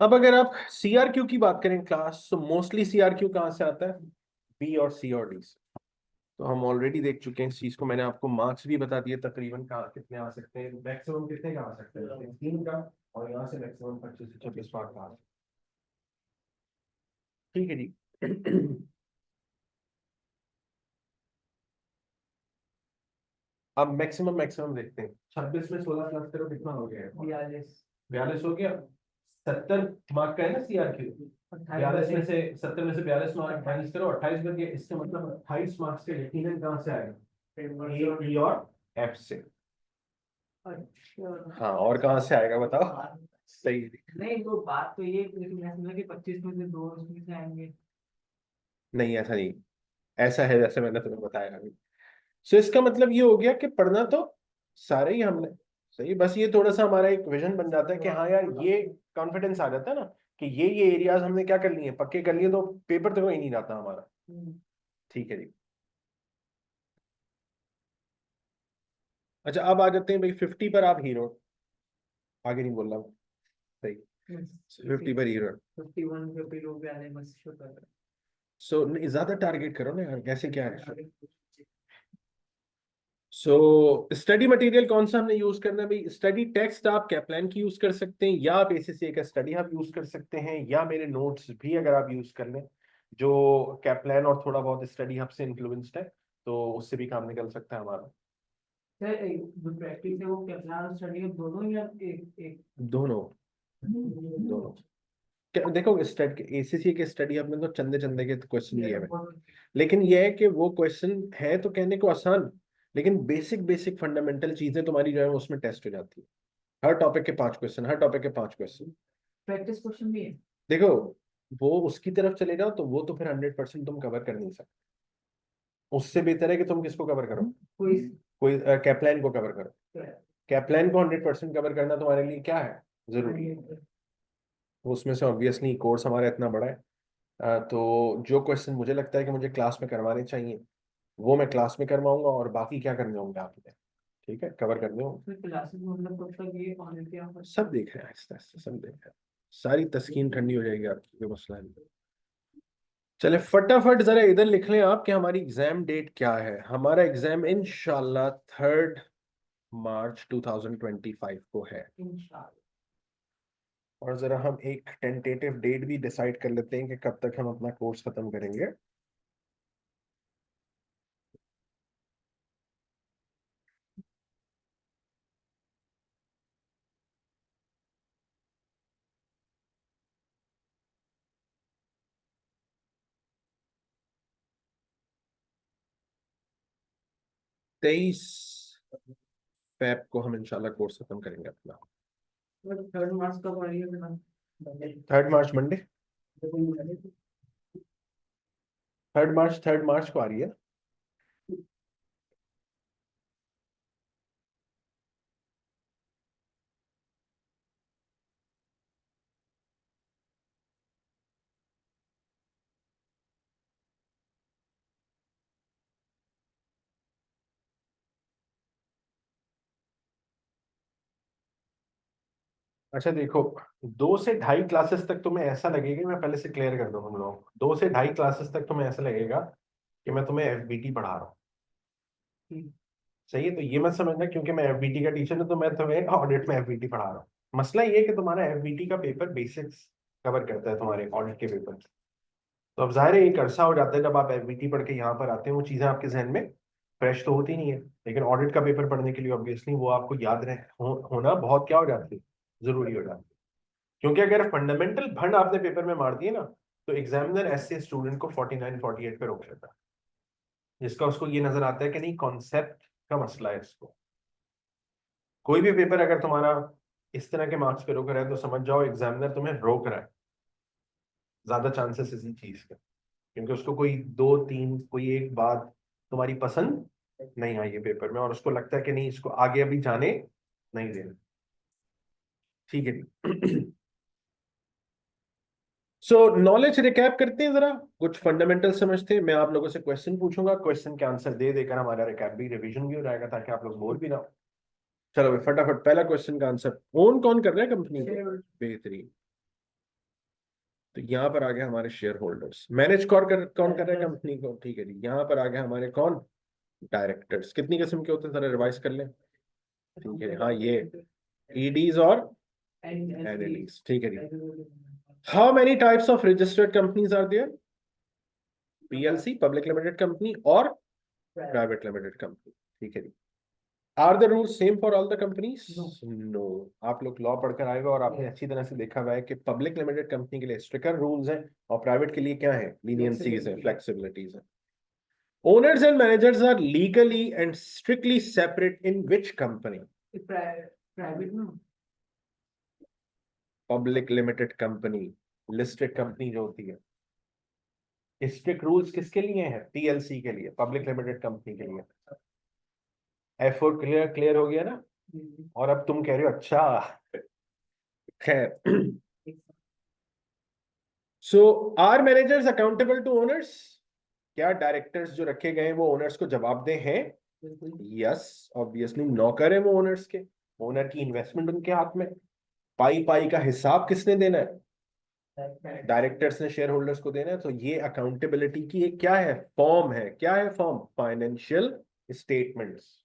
अब अगर आप सीआरक्यू की बात करें क्लास, तो मोस्टली सीआरक्यू कहाँ से आता है? बी और सी और डी से। तो हम ऑलरेडी देख चुके हैं इस चीज को, मैंने आपको मार्क्स भी बता दिए तकरीबन कहाँ कितने आ सकते हैं, मैक्सिमम कितने का आ सकते हैं? 3 का। और यहाँ से मैक्सिमम 25 से 26 मार्क का आ सकते हैं। ठीक है जी। अब मैक्सिमम मैक्सिमम देखते हैं। 26 में 16 प्लस करो, कितना हो गया? 42 42 हो गया। 70 मार्क का है ना सीआरक्यू। 42 में से 70 में से 42 मार्क माइनस करो, 28 बन गया। इसका मतलब 28 मार्क्स के यकीनन कहाँ से आएगा? ए, ई और एफ से। अच्छा। हाँ, और कहाँ से आएगा बताओ? सही। नहीं वो बात तो ये है, लेकिन मैं समझा कि 25 में से 2 उसमें से आएंगे। नहीं, ऐसा नहीं। ऐसा है जैसे मैंने तुम्हें बताया अभी। सो इसका मतलब ये हो गया कि पढ़ना तो सारे ही हमने। सही, बस ये थोड़ा सा हमारा एक विजन बन जाता है कि हाँ यार, ये कॉन्फिडेंस आ जाता है ना कि ये एरियाज हमने क्या कर लिए, पक्के कर लिए, तो पेपर तो कोई नहीं जाता हमारा। ठीक है जी। अच्छा, अब आ जाते हैं भाई 50 पर। आप हीरो, आगे नहीं बोल रहा हूँ। सही, 50 पर हीरो। 51 50 लोग भी आ रहे हैं, बस शुक्र है। सो ज्यादा टारगेट करो ना यार, कैसे क्या है? सो स्टडी मटेरियल कौन सा हमने यूज करना है भाई? स्टडी टेक्स्ट आप कैप्लान की यूज कर सकते हैं, या आप एसीसी का स्टडी हब यूज कर सकते हैं, या मेरे नोट्स भी अगर आप यूज कर लें जो कैप्लान और थोड़ा बहुत स्टडी हब से इन्फ्लुएंस्ड है, तो उससे भी काम निकल सकता है हमारा। सर जो प्रैक्टिस है वो कैप्लान और स्टडी है दोनों या एक एक? दोनों। दोनों। देखो स्टडी, एसीसी के स्टडी हब में तो चंदे चंदे के क्वेश्चन दिए हुए हैं, लेकिन यह है कि वो क्वेश्चन है तो कहने को आसान, लेकिन बेसिक बेसिक फंडामेंटल चीजें तुम्हारी जो है वो उसमें टेस्ट हो जाती है। हर टॉपिक के 5 क्वेश्चन, हर टॉपिक के 5 क्वेश्चन। प्रैक्टिस क्वेश्चन भी है। देखो, वो उसकी तरफ चले जाओ तो वो तो फिर 100% तुम कवर कर नहीं सकते। उससे बेहतर है कि तुम किसको कवर करो? कोई कोई कैप्लान को कवर करो। कैप्लान को 100% कवर करना तुम्हारे लिए क्या है? जरूरी है। उसमें से ऑब्वियसली कोर्स हमारा इतना बड़ा है, तो जो क्वेश्चन मुझे लगता है कि मुझे क्लास में करवाने चाहिए वो मैं क्लास में करवाऊंगा, और बाकी क्या करने होंगे आपने, ठीक है, कवर करने होंगे। क्लासेस मतलब कब तक ये ऑन किया होगा? सब देख रहे हैं, आहिस्ता आहिस्ता सब देख रहे हैं। सारी तस्कीन ठंडी हो जाएगी आपकी, कोई मसला नहीं। चले फटाफट जरा इधर लिख लें आप कि हमारी एग्जाम डेट क्या है। हमारा एग्जाम इंशाल्लाह 3 मार्च 2025 को है। इंशाल्लाह। और जरा हम एक टेंटेटिव डेट भी डिसाइड कर लेते हैं कि कब तक हम अपना कोर्स खत्म करेंगे। तेईस फेब को हम इंशाल्लाह कोर्स खत्म करेंगे अपना। 3 मार्च कब आ रही है? 3 मार्च मंडे। 3 मार्च को आ रही है। अच्छा देखो, 2 से 2.5 क्लासेस तक तुम्हें ऐसा लगेगा, मैं पहले से क्लियर कर दूं हम लोग, 2 से 2.5 क्लासेस तक तुम्हें ऐसा लगेगा कि मैं तुम्हें एफबीटी पढ़ा रहा हूँ। सही है, तो ये मत समझना क्योंकि मैं एफबीटी का टीचर हूँ तो मैं तुम्हें ऑडिट में एफबीटी पढ़ा रहा हूँ। मसला ये है कि तुम्हारा एफबीटी का पेपर बेसिक्स कवर करता है तुम्हारे ऑडिट के पेपर। तो अब जाहिर है एक अरसा हो जाता है जब आप एफबीटी पढ़ के यहाँ पर आते हैं, वो चीजें आपके जहन में फ्रेश तो होती नहीं है, लेकिन ऑडिट का पेपर पढ़ने के लिए ऑब्वियसली वो आपको याद होना बहुत क्या हो जाती है, जरूरी हो जाती है। क्योंकि अगर फंडामेंटल भंड आपने पेपर में मार दिए ना, तो एग्जामिनर ऐसे स्टूडेंट को 49-48 पे रोक लेता है, जिसका उसको ये नजर आता है कि नहीं कॉन्सेप्ट का मसला है इसको। कोई भी पेपर अगर तुम्हारा इस तरह के मार्क्स पे रोक रहा है तो समझ जाओ एग्जामिनर तुम्हें रोक रहा है, ज्यादा चांसेस इसी चीज के, क्योंकि उसको कोई 2-3 कोई एक बात तुम्हारी पसंद नहीं आई है पेपर में और उसको लगता है कि नहीं इसको आगे अभी जाने नहीं देना। ठीक है जी। सो नॉलेज रिकैप करते हैं, जरा कुछ फंडामेंटल समझते हैं। मैं आप लोगों से क्वेश्चन पूछूंगा, क्वेश्चन के आंसर दे देकर हमारा रिकैप भी, रिवीजन भी हो जाएगा ताकि आप लोग बोर भी ना हो। चलो भाई फटाफट पहला क्वेश्चन का आंसर, ओन कौन कर रहा है कंपनी को? बेहतरीन। तो यहाँ पर आ गए हमारे शेयर होल्डर्स। मैनेज कौन कर रहा है कंपनी को? ठीक है जी। यहाँ पर आ गए हमारे कौन? डायरेक्टर्स। कितनी किस्म के होते हैं, जरा रिवाइज कर लें। ठीक है, हाँ ये ईडीज और एनएडीज। ठीक है जी। How many types of registered companies are there? PLC public limited company और प्राइवेट लिमिटेड कंपनी। ठीक है जी। Are the rule same for all the companies? No. आप लोग लॉ पढ़कर आए हो और आपने अच्छी तरह से देखा हुआ है कि पब्लिक लिमिटेड कंपनी के लिए स्ट्रिक्टर रूल्स हैं और प्राइवेट के लिए क्या है, लीनियंसीज है, फ्लेक्सिबिलिटीज है। Owners and managers are legally and strictly separate in which company? Private में। Public limited company, listed company जो होती है, स्ट्रिक्ट रूल्स किसके लिए हैं? पीएलसी के लिए, पब्लिक लिमिटेड कंपनी के लिए। एफोर्ड क्लियर क्लियर हो गया ना? और अब तुम कह रहे हो अच्छा, खैर। So are managers accountable to owners? क्या डायरेक्टर्स जो रखे गए हैं वो ओनर्स को जवाबदेह हैं? यस ऑब्वियसली, नौकर है वो ओनर्स के। ओनर की इन्वेस्टमेंट उनके हाथ में, पाई पाई का हिसाब किसने देना है? डायरेक्टर्स ने शेयर होल्डर्स को देना है। तो ये अकाउंटेबिलिटी की एक क्या है, फॉर्म है। क्या है फॉर्म? Financial statements.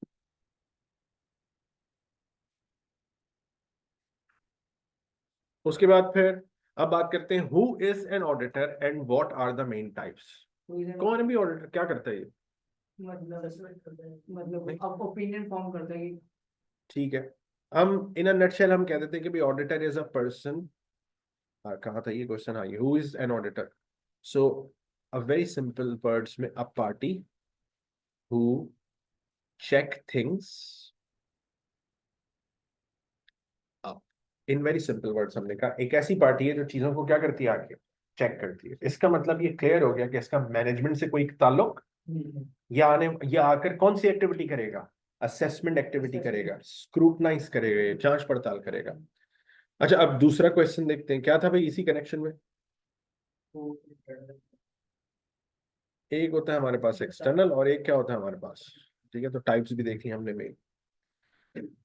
उसके बाद फिर अब बात करते हैं who is an auditor and what are the main types. कौन है भी ऑडिटर, क्या करता है ये? मतलब अब ओपिनियन फॉर्म करता है। ठीक है, हम इन अ नटशेल हम कह देते हैं कि भाई ऑडिटर इज अ पर्सन। कहा था ये क्वेश्चन? हाँ, ये who is an auditor. So a very simple words में, a party who check things up. In very simple words हमने कहा एक ऐसी पार्टी है जो चीजों को क्या करती है, आगे चेक करती है। इसका मतलब ये क्लियर हो गया कि इसका मैनेजमेंट से कोई ताल्लुक, या आकर कौन सी एक्टिविटी करेगा? असेसमेंट एक्टिविटी करेगा, स्क्रूटनाइज करेगा, जांच पड़ताल करेगा। अच्छा अब दूसरा क्वेश्चन देखते हैं, क्या था भाई इसी कनेक्शन में। एक होता है हमारे पास एक्सटर्नल और एक क्या होता है हमारे पास, ठीक है, तो टाइप्स भी देखी हमने main.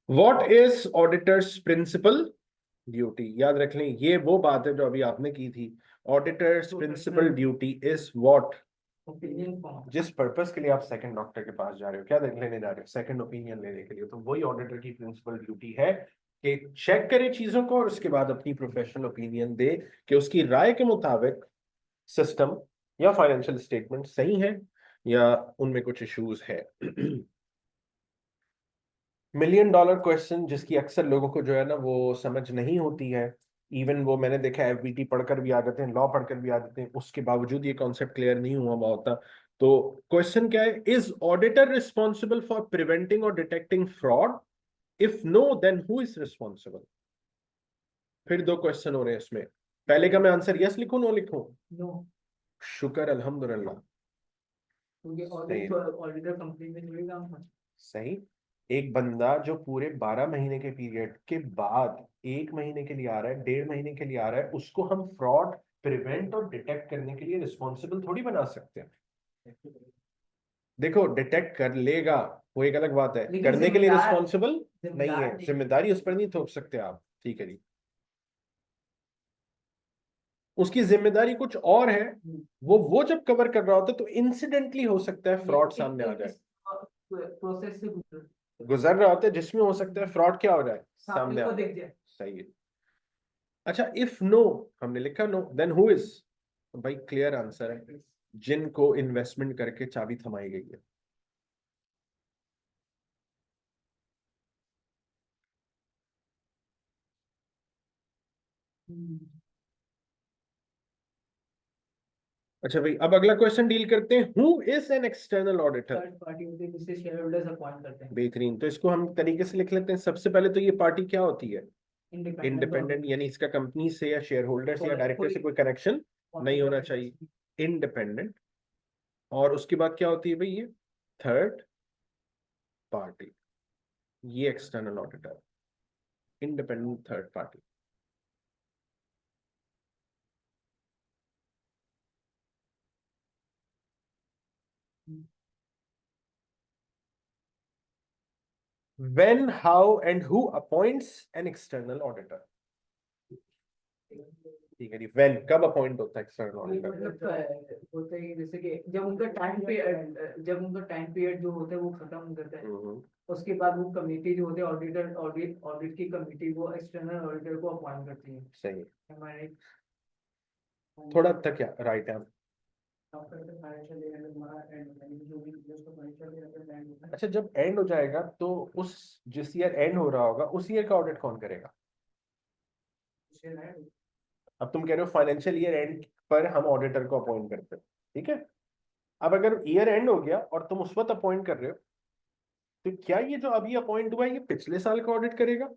What is auditor's principal duty? याद रख लें, ये वो बात है जो अभी आपने की थी। Auditor's principal duty is what? Opinion form. जिस पर्पस के लिए आप सेकंड डॉक्टर के पास जा रहे हो, क्या लेने जा रहे हो? सेकंड ओपिनियन लेने के लिए। तो वही ऑडिटर की प्रिंसिपल ड्यूटी है कि चेक करे चीजों को और उसके बाद अपनी प्रोफेशनल ओपिनियन दे कि उसकी राय के मुताबिक सिस्टम या फाइनेंशियल स्टेटमेंट सही है या उनमें कुछ इश्यूज है। मिलियन डॉलर क्वेश्चन जिसकी अक्सर लोगों को जो है ना वो समझ नहीं होती है। इवन वो मैंने देखा एफबीटी पढ़कर भी आ जाते हैं, लॉ पढ़कर भी आ जाते हैं, उसके बावजूद ये कॉन्सेप्ट क्लियर नहीं हुआ होता। तो क्वेश्चन क्या है, is auditor responsible for preventing और detecting fraud? If no then who is responsible? फिर दो क्वेश्चन हो रहे हैं इसमें। पहले का मैं आंसर यस लिखूं नो लिखूं? नो, शुक्र अल्हम्दुलिल्लाह। क्योंकि सही ऑडिटर कंपनी में थोड़ी काम था। सही। एक बंदा जो पूरे 12 महीने के पीरियड के बाद 1 महीने के लिए आ रहा है, 1.5 महीने के लिए आ रहा है, उसको हम फ्रॉड प्रिवेंट और डिटेक्ट करने के लिए रिस्पॉन्सिबल थोड़ी बना सकते हैं। देखो डिटेक्ट कर लेगा वो एक अलग बात है, लेकिन करने के लिए जिम्मेदार रिस्पॉन्सिबल नहीं है, नहीं। जिम्मेदारी उस पर नहीं थोप सकते आप। ठीक है जी, उसकी जिम्मेदारी कुछ और है। वो जब कवर कर रहा होता है तो इंसिडेंटली हो सकता है फ्रॉड सामने आ जाए, प्रोसेस से गुजर रहा होता है जिसमें हो सकता है फ्रॉड क्या हो जाए, सामने सामने आ को जाए। दिख जाए। सही है। अच्छा, इफ नो, हमने लिखा नो, देन हु इज? भाई क्लियर आंसर है, जिनको इन्वेस्टमेंट करके चाबी थमाई गई है। अच्छा भाई, अब अगला क्वेश्चन डील करते हैं, who is N external auditor? Third party होती है जिसे शेयर होल्डर्स अपॉइंट करते हैं। बेहतरीन, तो इसको हम तरीके से लिख लेते हैं। सबसे पहले तो ये पार्टी क्या होती है? इंडिपेंडेंट इंडिपेंडेंट, यानी इसका कंपनी से या शेयर होल्डर से या डायरेक्टर से कोई कनेक्शन नहीं होना चाहिए, इंडिपेंडेंट। और उसके बाद क्या होती है भाई? ये थर्ड पार्टी, ये external auditor, independent third party. When, how and who appoints an external auditor? ठीक है जी, when कब अपॉइंट होता है एक्सटर्नल ऑडिटर? मतलब होता है जैसे कि जब उनका टाइम पीरियड जो होता है वो खत्म हो जाता है, उसके बाद वो कमेटी जो होती है ऑडिट की कमेटी, वो एक्सटर्नल ऑडिटर को अपॉइंट करती है। सही, हमारे थोड़ा तक क्या राइट है। अच्छा, जब एंड हो जाएगा तो उस जिस ईयर एंड हो रहा होगा उस ईयर का ऑडिट कौन करेगा? अब तुम कह रहे हो फाइनेंशियल ईयर एंड पर हम ऑडिटर को अपॉइंट करते हैं, ठीक है। अब अगर ईयर एंड हो गया और तुम उस वक्त अपॉइंट कर रहे हो, तो क्या ये जो अभी अपॉइंट हुआ है ये पिछले साल का ऑडिट करेगा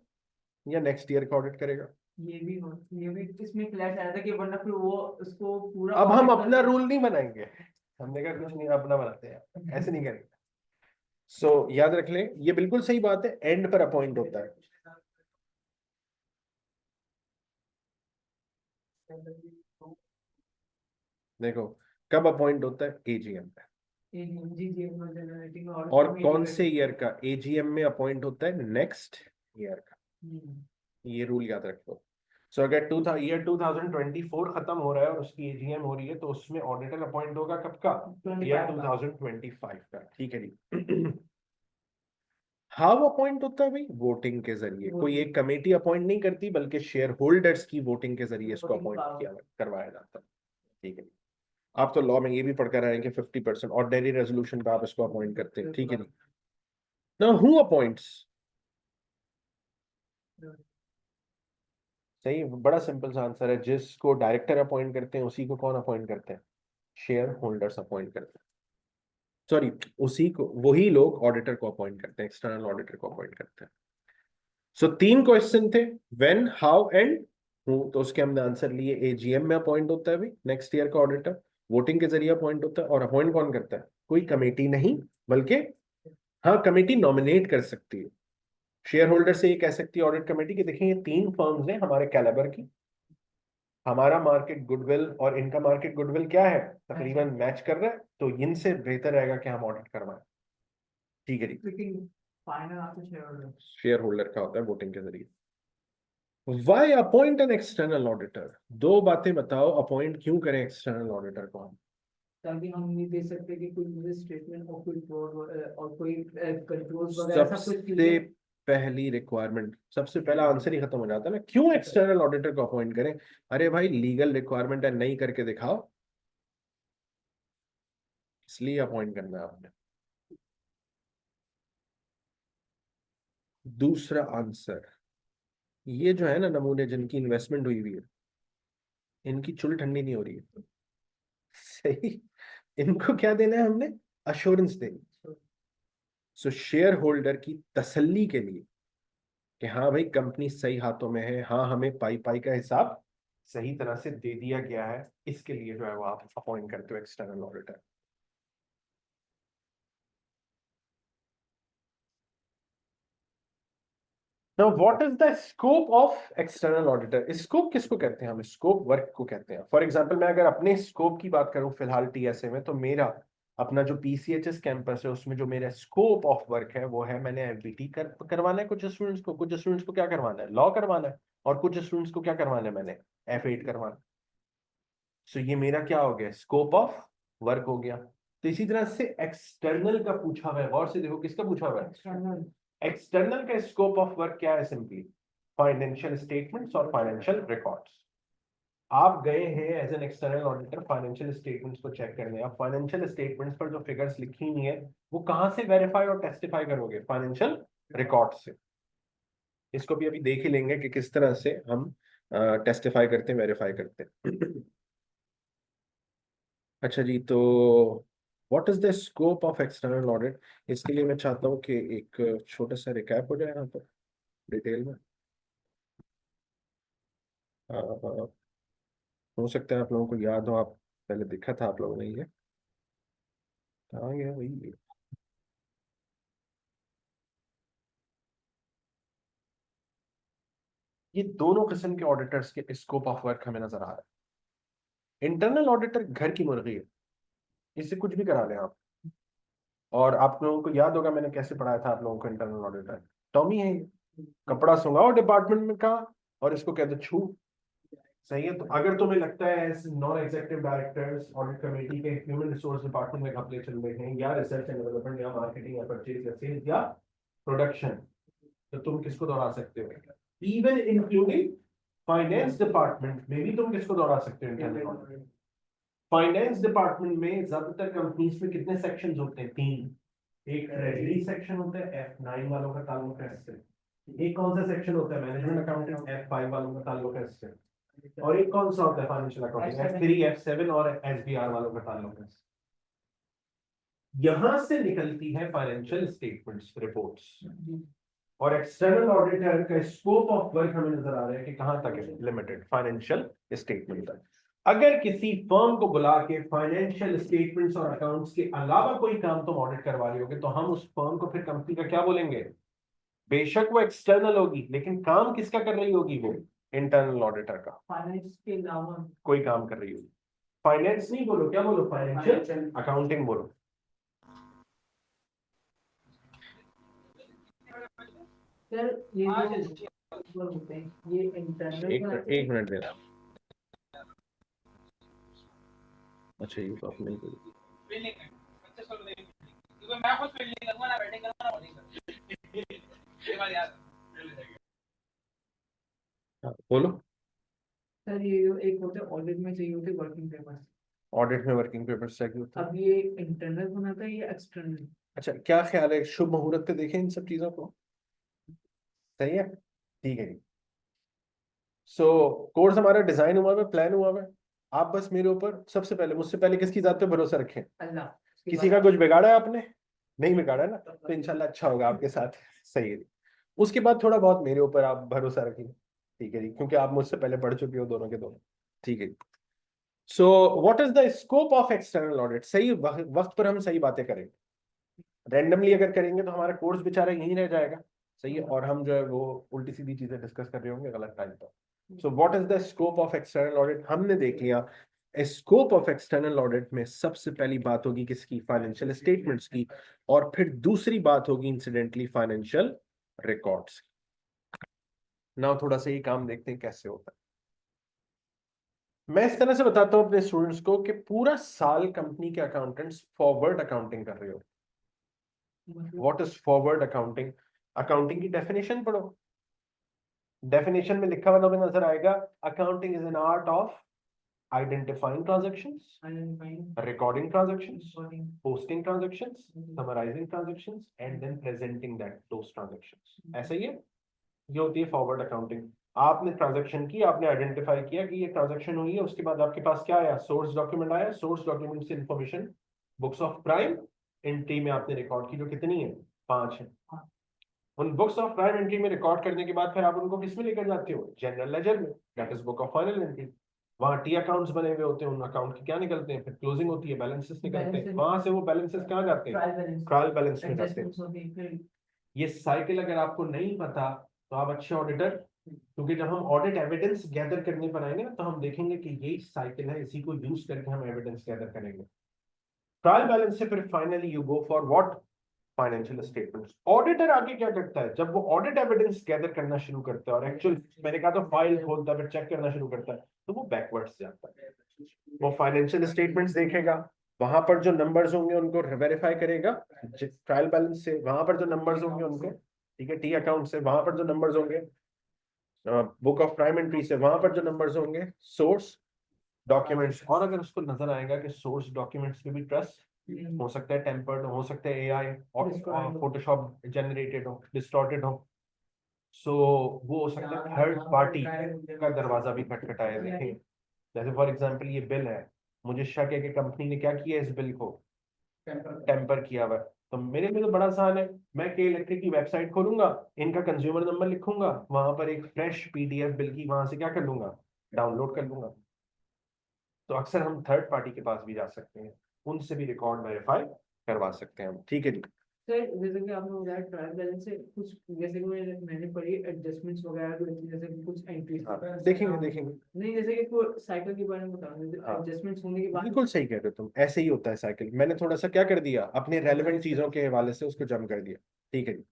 या नेक्स्ट ईयर का ऑडिट करेगा? ये भी इसमें क्लैश आया था कि वरना फिर वो उसको पूरा अब हम audit अपना करके- रूल नहीं बनाएंगे, हमने कहा कुछ नहीं, अपना बनाते हैं, ऐसे नहीं करेंगे। सो याद रख लें, ये बिल्कुल सही बात है, एंड पर अपॉइंट होता है। देखो, कब अपॉइंट होता है? एजीएम पे। जी जी जनरेटिंग और कौन से ईयर का? एजीएम में अपॉइंट होता है नेक्स्ट ईयर का। ये रूल याद रखो। सो अगर ईयर 2024 खत्म हो रहा है और उसकी एजीएम हो रही है तो उसमें ऑडिटर अपॉइंट होगा कब का? ईयर 2025 का। ठीक है जी। हाउ अपॉइंट होता है भाई? वोटिंग के जरिए। कोई एक कमेटी अपॉइंट नहीं करती बल्कि शेयर होल्डर्स की वोटिंग के जरिए इसको अपॉइंट किया करवाया जाता है। ठीक है, आप तो लॉ में ये भी पढ़कर आए हैं कि 50% ऑर्डिनरी रेजोल्यूशन पे आप इसको अपॉइंट करते हैं। ठीक है जी। Now who appoints? सही, बड़ा सिंपल सा आंसर है, जिसको डायरेक्टर अपॉइंट करते हैं उसी को कौन अपॉइंट करते हैं? शेयर होल्डर्स अपॉइंट करते हैं। सॉरी, उसी को, वही लोग ऑडिटर को अपॉइंट करते हैं, एक्सटर्नल ऑडिटर को अपॉइंट करते हैं। सो तीन क्वेश्चन थे, व्हेन, हाउ एंड हु, तो उसके हमने आंसर लिए। एजीएम में अपॉइंट होता है भाई नेक्स्ट ईयर का ऑडिटर, वोटिंग के जरिए अपॉइंट होता है, और अपॉइंट कौन करता है? कोई कमेटी नहीं, बल्कि हाँ कमेटी नॉमिनेट कर सकती है। शेयर होल्डर से ये कह सकती है ऑडिट कमेटी कि देखिए ये तीन फर्म्स हैं हमारे कैलिबर की, हमारा मार्केट गुडविल और इनका मार्केट गुडविल क्या है, तकरीबन मैच कर रहा है, तो इनसे बेहतर रहेगा कि हम ऑडिट करवाएं। ठीक है जी। फाइनल आपको शेयर होल्डर का होता है वोटिंग के जरिए। Why appoint an external auditor? दो बातें बताओ, अपॉइंट क्यों करें एक्सटर्नल ऑडिटर को हम? ताकि हम नहीं दे सकते कि कोई मुझे स्टेटमेंट और कोई फ्रॉड और कोई कंट्रोल्स वगैरह सब कुछ सबसे clear- पहली रिक्वायरमेंट, सबसे पहला आंसर ही खत्म हो जाता है ना, क्यों एक्सटर्नल ऑडिटर को अपॉइंट करें? अरे भाई लीगल रिक्वायरमेंट है, नहीं करके दिखाओ, इसलिए अपॉइंट करना है आपने। दूसरा आंसर, ये जो है ना नमूने जिनकी इन्वेस्टमेंट हुई हुई है, इनकी चुल ठंडी नहीं हो रही है। सही, इनको क्या देना है हमने? अश्योरेंस देनी। सो शेयर होल्डर की तसल्ली के लिए कि हाँ भाई कंपनी सही हाथों में है, हाँ हमें पाई पाई का हिसाब सही तरह से दे दिया गया है, इसके लिए जो है वो आप अपॉइंट करते हो external auditor. Now, what is the scope of external auditor? Scope किसको कहते हैं हम? स्कोप वर्क को कहते हैं। फॉर एग्जांपल मैं अगर अपने स्कोप की बात करूं फिलहाल टीएसए में, तो मेरा अपना जो पीसीएचएस कैंपस है उसमें जो मेरा स्कोप ऑफ वर्क है वो है, मैंने एफबीटी करवाना है कुछ स्टूडेंट्स को, कुछ स्टूडेंट्स को क्या करवाना है, लॉ करवाना है, और कुछ स्टूडेंट्स को क्या करवाना है, मैंने F8 करवाना है। सो ये मेरा क्या हो गया? स्कोप ऑफ वर्क हो गया। तो इसी तरह से एक्सटर्नल का पूछा हुआ है, गौर से देखो किसका पूछा हुआ है? एक्सटर्नल का स्कोप ऑफ वर्क क्या है? सिंपली फाइनेंशियल स्टेटमेंट्स और फाइनेंशियल रिकॉर्ड्स। आप गए हैं as an external auditor financial statements को चेक करने, आप फाइनेंशियल स्टेटमेंट्स पर जो फिगर्स लिखी हुई है वो कहां से वेरीफाई और टेस्टिफाई करोगे? फाइनेंशियल रिकॉर्ड से। इसको भी अभी देख ही लेंगे कि किस तरह से हम टेस्टिफाई करते हैं, वेरीफाई करते हैं। अच्छा जी, तो what is the scope of external audit? इसके लिए मैं चाहता हूँ कि एक छोटा सा रिकैप हो जाए यहाँ पर डिटेल में। अ, हो सकता है आप लोगों को याद हो, आप पहले देखा था आप लोगों ने ये, कहाँ गया वही? ये दोनों किस्म के ऑडिटर्स के स्कोप ऑफ वर्क हमें नजर आ रहा है। इंटरनल ऑडिटर घर की मुर्गी है, इससे कुछ भी करा लें आप। और आप लोगों को याद होगा मैंने कैसे पढ़ाया था आप लोगों को, इंटरनल ऑडिटर टॉमी है ये। कपड़ा सुंघाओ डिपार्टमेंट में का और इसको कहते छू। सही है, तो अगर तुम्हें लगता है non executive directors audit committee के ह्यूमन रिसोर्स डिपार्टमेंट में घपले चल रहे हैं, या रिसर्च एंड डेवलपमेंट, या मार्केटिंग, या परचेज, या सेल्स, या प्रोडक्शन, तो तुम किसको दौड़ा सकते हो? इवन इंक्लूडिंग फाइनेंस डिपार्टमेंट में भी तुम किसको दौड़ा सकते हो? इंटरनल फाइनेंस डिपार्टमेंट में ज्यादातर कंपनीज में कितने सेक्शंस होते हैं? 3। एक ट्रेजरी सेक्शन होता है, F9 वालों का ताल्लुक है इससे। एक कौन सा सेक्शन होता है? मैनेजमेंट अकाउंटिंग, F5 वालों का ताल्लुक है इससे। और एक कौन सा होता है फाइनेंशियल अकाउंटिंग? F3, F7 और SBR वालों का ताल्लुक है। यहां से निकलती है फाइनेंशियल स्टेटमेंट्स रिपोर्ट्स। और एक्सटर्नल ऑडिटर का स्कोप ऑफ वर्क हमें नजर आ रहा है कि कहां तक है? लिमिटेड फाइनेंशियल स्टेटमेंट तक। अगर किसी फर्म को बुला के फाइनेंशियल स्टेटमेंट्स और अकाउंट्स के अलावा कोई काम तुम ऑडिट करवा रही होगे, तो हम उस फर्म को फिर कंपनी का क्या बोलेंगे? बेशक वो एक्सटर्नल होगी, लेकिन काम किसका कर रही होगी? वो इंटरनल ऑडिटर का। फाइनेंस के अलावा कोई काम कर रही होगी। फाइनेंस नहीं बोलो, क्या बोलो? फाइनेंशियल अकाउंटिंग बोलो। सर ये जो होते हैं ये इंटरनल एक मिनट देना। अच्छा ये तो आपने बोलो। सर ये जो एक होते हैं ऑडिट में चाहिए होते वर्किंग पेपर्स, ऑडिट में वर्किंग पेपर्स चाहिए होते हैं। अब ये इंटरनल बनाता है या एक्सटर्नल? अच्छा क्या ख्याल है, शुभ मुहूर्त पे देखें इन सब चीजों को? सही है, ठीक है जी। सो कोर्स हमारा डिजाइन हुआ है, प्लान हुआ है। आप बस मेरे ऊपर सबसे पहले, मुझसे पहले किसकी जात पे भरोसा रखें? अल्लाह। किसी का कुछ बिगाड़ा है आपने? नहीं बिगाड़ा ना, तो इंशाल्लाह अच्छा होगा आपके साथ। सही है जी। उसके बाद थोड़ा बहुत मेरे ऊपर आप भरोसा रखें, ठीक है जी, क्योंकि आप मुझसे पहले पढ़ चुके हो दोनों के दोनों। ठीक है जी। So what is the scope of external audit? सही वक्त पर हम सही बातें करेंगे। रैंडमली अगर करेंगे तो हमारा कोर्स बेचारा यहीं रह जाएगा। सही है, और हम जो है वो उल्टी सीधी चीजें डिस्कस कर रहे होंगे गलत टाइम पर। सो what is the scope of external audit? हमने देख लिया। स्कोप ऑफ एक्सटर्नल ऑडिट में सबसे पहली बात होगी किसकी? फाइनेंशियल स्टेटमेंट्स की। और फिर दूसरी बात होगी इंसिडेंटली फाइनेंशियल रिकॉर्ड्स की। नाउ थोड़ा सा ये काम देखते हैं कैसे होता है। मैं इस तरह से बताता हूँ अपने स्टूडेंट्स को कि पूरा साल कंपनी के अकाउंटेंट्स फॉरवर्ड अकाउंटिंग कर रहे हो। What is forward accounting? Accounting की डेफिनेशन पढ़ो, डेफिनेशन में लिखा हुआ तुम्हें नजर आएगा, accounting is an art of identifying transactions, recording transactions, posting transactions, summarizing transactions, and then presenting those transactions. ऐसा ही है, ये होती है फॉरवर्ड अकाउंटिंग। आपने ट्रांजैक्शन की, आपने आइडेंटिफाई किया कि ये ट्रांजैक्शन हुई है, उसके बाद आपके पास क्या आया, सोर्स डॉक्यूमेंट आया, सोर्स डॉक्यूमेंट से information books of prime entry में आपने रिकॉर्ड की, जो कितनी है, 5 है। उन बुक्स ऑफ प्राइम एंट्री में रिकॉर्ड करने के बाद फिर आप उनको किस में लेकर जाते हो, जनरल लेजर में, that is book of final entry. वहाँ टी अकाउंट्स बने हुए होते हैं, उन अकाउंट की क्या निकलते हैं, फिर क्लोजिंग होती है, बैलेंसेस निकलते हैं, वहां से वो बैलेंसेस कहाँ जाते हैं, ट्रायल बैलेंस में जाते हैं। ये साइकिल अगर आपको नहीं पता तो आप अच्छे ऑडिटर, क्योंकि जब हम ऑडिट एविडेंस गैदर करने पर आएंगे ना, तो हम देखेंगे कि यही साइकिल है, इसी को यूज करके हम एविडेंस गैदर करेंगे। ट्रायल बैलेंस से फिर finally you go for what, financial statements. Auditor आगे क्या करता है, जब वो ऑडिट एविडेंस गैदर करना शुरू करता है और एक्चुअल, मैंने कहा तो फाइल खोलता है, फिर चेक करना शुरू करता है, तो वो बैकवर्ड्स जाता है। वो फाइनेंशियल स्टेटमेंट्स देखेगा, वहां पर जो नंबर्स होंगे उनको वेरीफाई करेगा ट्रायल बैलेंस से, वहां पर जो नंबर्स होंगे उनको, ठीक है, टी अकाउंट से वहां पर जो नंबर्स होंगे, बुक ऑफ प्राइम एंट्री से वहां पर जो नंबर्स होंगे, सोर्स डॉक्यूमेंट्स। और अगर उसको नजर आएगा कि सोर्स डॉक्यूमेंट्स पे भी ट्रस्ट हो सकता है, टेम्पर्ड हो सकता है, एआई और फोटोशॉप जनरेटेड हो, डिस्टॉर्टेड हो, सो वो हो सकता है थर्ड पार्टी का दरवाजा भी खटखटाए। देखें, जैसे फॉर एग्जांपल ये बिल है, मुझे शक है कि कंपनी ने क्या किया, इस बिल को टेम्पर किया हुआ है, तो मेरे लिए तो बड़ा आसान है, मैं के इलेक्ट्रिक की वेबसाइट खोलूंगा, इनका कंज्यूमर नंबर लिखूंगा, वहां पर एक फ्रेश पीडीएफ बिल की वहां से क्या कर लूंगा, डाउनलोड कर लूंगा। तो अक्सर हम थर्ड पार्टी के पास भी जा सकते हैं, उनसे भी रिकॉर्ड वेरीफाई करवा सकते हैं हम, ठीक है जी। सर जैसे कि आपने बताया ट्रायल बैलेंस से कुछ, जैसे कि मैंने पढ़ी एडजस्टमेंट्स वगैरह भी होती है, जैसे कि कुछ एंट्रीज देखेंगे देखेंगे, नहीं, जैसे कि कोई साइकिल के बारे में बता रहे हैं, एडजस्टमेंट्स होने के बाद बिल्कुल सही कह रहे हो तुम, ऐसे ही होता है साइकिल। मैंने थोड़ा सा क्या कर दिया, अपने रेलेवेंट चीजों के हवाले से उसको जम कर दिया, ठीक है जी।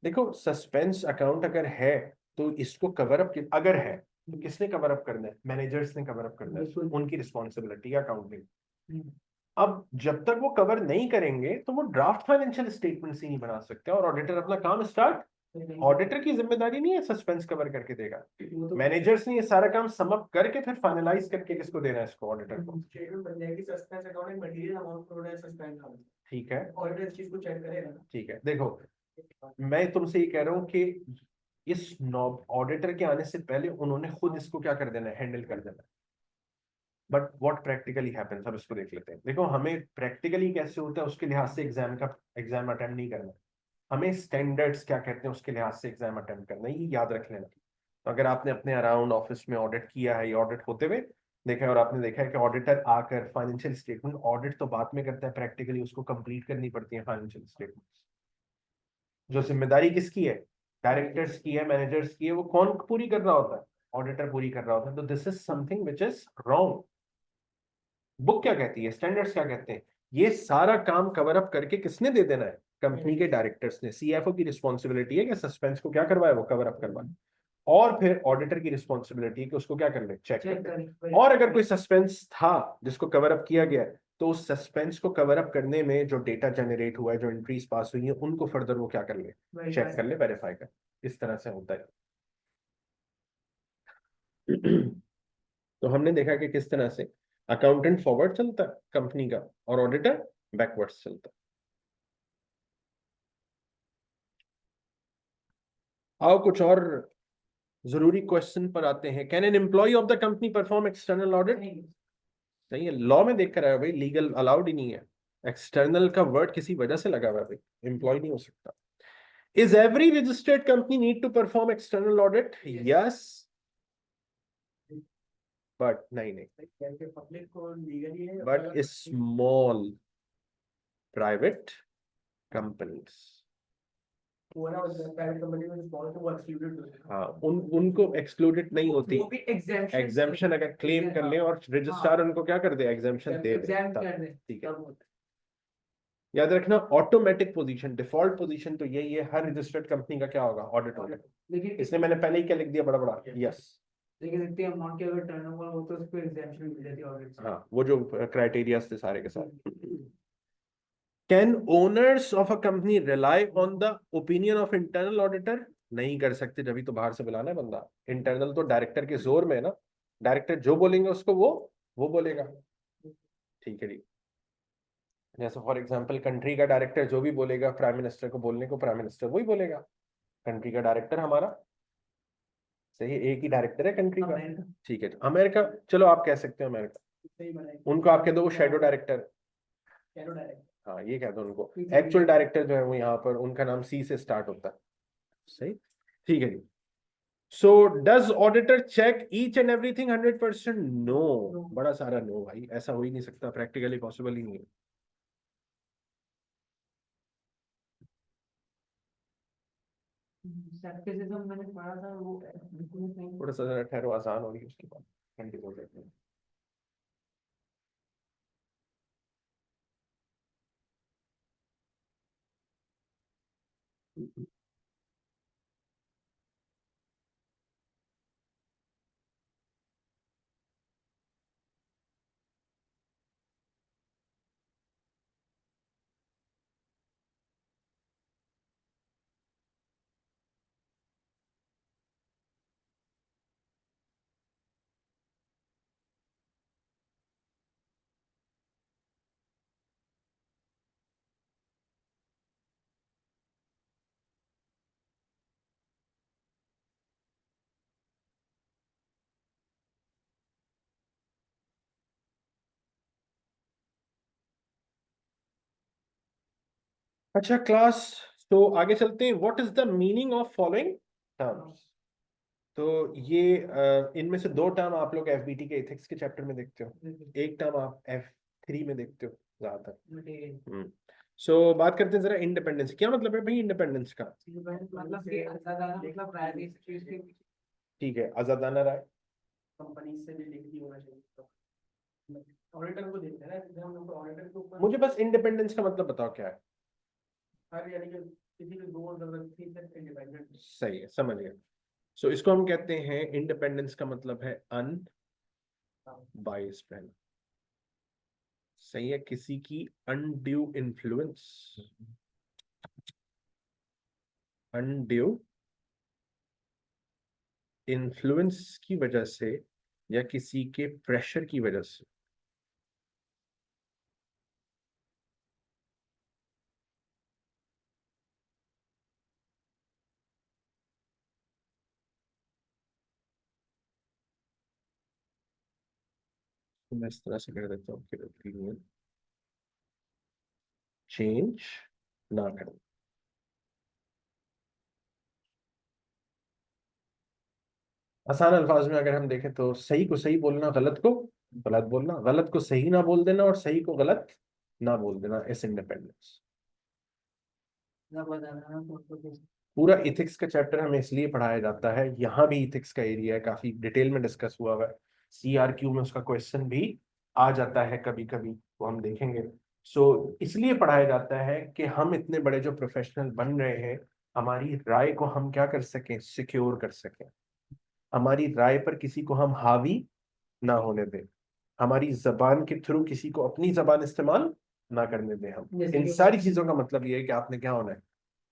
देखो, सस्पेंस अकाउंट अगर है तो इसको कवर अप, अगर है तो किसने कवर अप करना है, मैनेजर्स ने कवर अप करना है, उनकी रिस्पॉन्सिबिलिटी अकाउंटिंग। अब जब तक वो कवर नहीं करेंगे तो वो ड्राफ्ट फाइनेंशियल स्टेटमेंट्स ही नहीं बना सकते, और ऑडिटर अपना काम स्टार्ट, ऑडिटर की जिम्मेदारी नहीं है सस्पेंस कवर करके देगा, मैनेजर्स ने ये सारा काम सम अप करके फिर फाइनलाइज करके किसको देना है, इसको, ऑडिटर को। ठीक है, ऑडिटर इस चीज को चेक करेगा, ठीक है। देखो, मैं तुमसे ये कह रहा हूँ कि इस नॉब ऑडिटर के आने से पहले उन्होंने खुद इसको क्या कर देना है, हैंडल कर देना है। बट व्हाट प्रैक्टिकली हैपेंस, अब इसको देख लेते हैं। देखो, हमें प्रैक्टिकली कैसे होता है उसके लिहाज से एग्जाम अटेम्प्ट नहीं करना, हमें स्टैंडर्ड्स क्या कहते हैं उसके लिहाज से एग्जाम अटेम्प्ट करना है, ये याद रख लेना। तो अगर आपने अपने अराउंड ऑफिस में ऑडिट किया है, या ऑडिट होते हुए देखा है, और आपने देखा है कि ऑडिटर आकर फाइनेंशियल स्टेटमेंट, ऑडिट तो बाद में करता है, प्रैक्टिकली उसको कंप्लीट करनी पड़ती है फाइनेंशियल स्टेटमेंट। जो जिम्मेदारी किसकी है, डायरेक्टर्स की है, मैनेजर्स की है, वो कौन पूरी कर रहा होता है, ऑडिटर पूरी कर रहा होता है। तो this is something which is wrong. Book क्या कहती है, स्टैंडर्ड्स क्या कहते हैं, ये सारा काम कवर अप करके किसने दे देना है, कंपनी के डायरेक्टर्स ने। सीएफओ की रिस्पॉन्सिबिलिटी है कि सस्पेंस को क्या करवाए, वो कवर अप करवाए, और फिर ऑडिटर की रिस्पॉन्सिबिलिटी है कि उसको क्या कर ले, चेक कर ले। और अगर कोई सस्पेंस था जिसको कवर अप किया गया है, तो उस सस्पेंस को कवर अप करने में जो डेटा जनरेट हुआ है, जो एंट्रीज पास हुई है, उनको फर्दर वो क्या कर ले, चेक कर ले, वेरीफाई कर। इस तरह से होता है। तो हमने देखा कि किस तरह से अकाउंटेंट फॉरवर्ड चलता है कंपनी का, और ऑडिटर बैकवर्ड्स चलता है। आओ कुछ और जरूरी क्वेश्चन पर आते हैं। Can an employ of the company perform external audit? नहीं है, लॉ में देख कर आया भाई, लीगल अलाउड ही नहीं है। एक्सटर्नल का वर्ड किसी वजह से लगा हुआ है भाई, एम्प्लॉय नहीं हो सकता। Is every registered company need to perform external audit? Yes, but नहीं, पब्लिक को लीगली है, बट स्मॉल प्राइवेट कंपनीज, हाँ, उनको एक्सक्लूडेड नहीं होती। एग्जेम्पशन अगर क्लेम कर ले और रजिस्ट्रार उनको क्या कर दे, एग्जेम्पशन दे दे, ठीक है। याद रखना, ऑटोमेटिक पोजीशन, डिफॉल्ट पोजीशन तो यही है, हर रजिस्टर्ड कंपनी का क्या होगा, ऑडिट होगा। लेकिन इसलिए मैंने पहले ही क्या लिख दिया, बड़ा बड़ा यस। लेकिन इतनी अमाउंट के अगर टर्नओवर हो तो उसको एग्जेम्पशन मिल जाती है ऑडिट से। हाँ, वो जो क्राइटेरिया थे सारे के सारे। Can owners of a company rely on the opinion of internal auditor? नहीं कर सकते, जब तो बाहर से बुलाना है बंदा। इंटरनल तो डायरेक्टर के जोर में है ना, डायरेक्टर जो बोलेंगे उसको वो बोलेगा। ठीक है जी। जैसे फॉर एग्जांपल कंट्री का डायरेक्टर जो भी बोलेगा प्राइम मिनिस्टर को बोलने को, प्राइम मिनिस्टर वही बोलेगा। कंट्री का डायरेक्टर हमारा सही, एक ही डायरेक्टर है कंट्री का। ठीक है, तो अमेरिका, चलो आप कह सकते हो अमेरिका, उनको आप कह दो वो शेडो डायरेक्टर। हाँ ये कह दो उनको। एक्चुअल डायरेक्टर जो है वो यहाँ पर उनका नाम सी से स्टार्ट होता है। सही, ठीक है जी। So does auditor check each and everything 100%? No, बड़ा सारा नो भाई, ऐसा हो ही नहीं सकता, प्रैक्टिकली पॉसिबल ही नहीं है। स्केप्टिसिज्म मैंने पढ़ा था वो थोड़ा सा जरा ठहरो, आसान होगी उसके बाद कंटिन्यू करते हैं। अच्छा क्लास, तो आगे चलते हैं। What is the meaning of following terms? तो ये इनमें से दो टर्म आप लोग एफबीटी के एथिक्स के चैप्टर में देखते हो, एक टर्म आप F3 में देखते हो ज्यादातर। सो बात करते हैं जरा इंडिपेंडेंस। क्या मतलब है भाई इंडिपेंडेंस का? मतलब कि मतलब प्राइवेट चीज के ठीक है, आजादाना राय। कंपनी से भी लिखी होना चाहिए। ऑडिटर को देखते हैं ना, जब हम लोग ऑडिटर के ऊपर मुझे बस इंडिपेंडेंस का मतलब बताओ क्या है। हर यानी कि किसी भी दो जबरदस्ती से इंडिपेंडेंट। सही है, समझ गए। सो इसको हम कहते हैं, इंडिपेंडेंस का मतलब है अनबाइस्ड रहना। सही है, किसी की अनड्यू इन्फ्लुएंस, अनड्यू इन्फ्लुएंस की वजह से या किसी के प्रेशर की वजह से। तो मैं इस तरह से कह देता हूँ कि ओपिनियन चेंज ना करें। आसान अल्फाज में अगर हम देखें तो सही को सही बोलना, गलत को गलत बोलना, गलत को सही ना बोल देना और सही को गलत ना बोल देना, इस इंडिपेंडेंस। पूरा इथिक्स का चैप्टर हमें इसलिए पढ़ाया जाता है, यहाँ भी इथिक्स का एरिया है, काफी डिटेल में डिस्कस हुआ हुआ है। CRQ में उसका क्वेश्चन भी आ जाता है कभी कभी, वो हम देखेंगे। इसलिए पढ़ाया जाता है कि हम इतने बड़े जो प्रोफेशनल बन रहे हैं, हमारी राय को हम क्या कर सकें, सिक्योर कर सकें। हमारी राय पर किसी को हम हावी ना होने दें, हमारी जबान के थ्रू किसी को अपनी जबान इस्तेमाल ना करने दें। हम इन सारी चीजों का मतलब ये है कि आपने क्या होना है,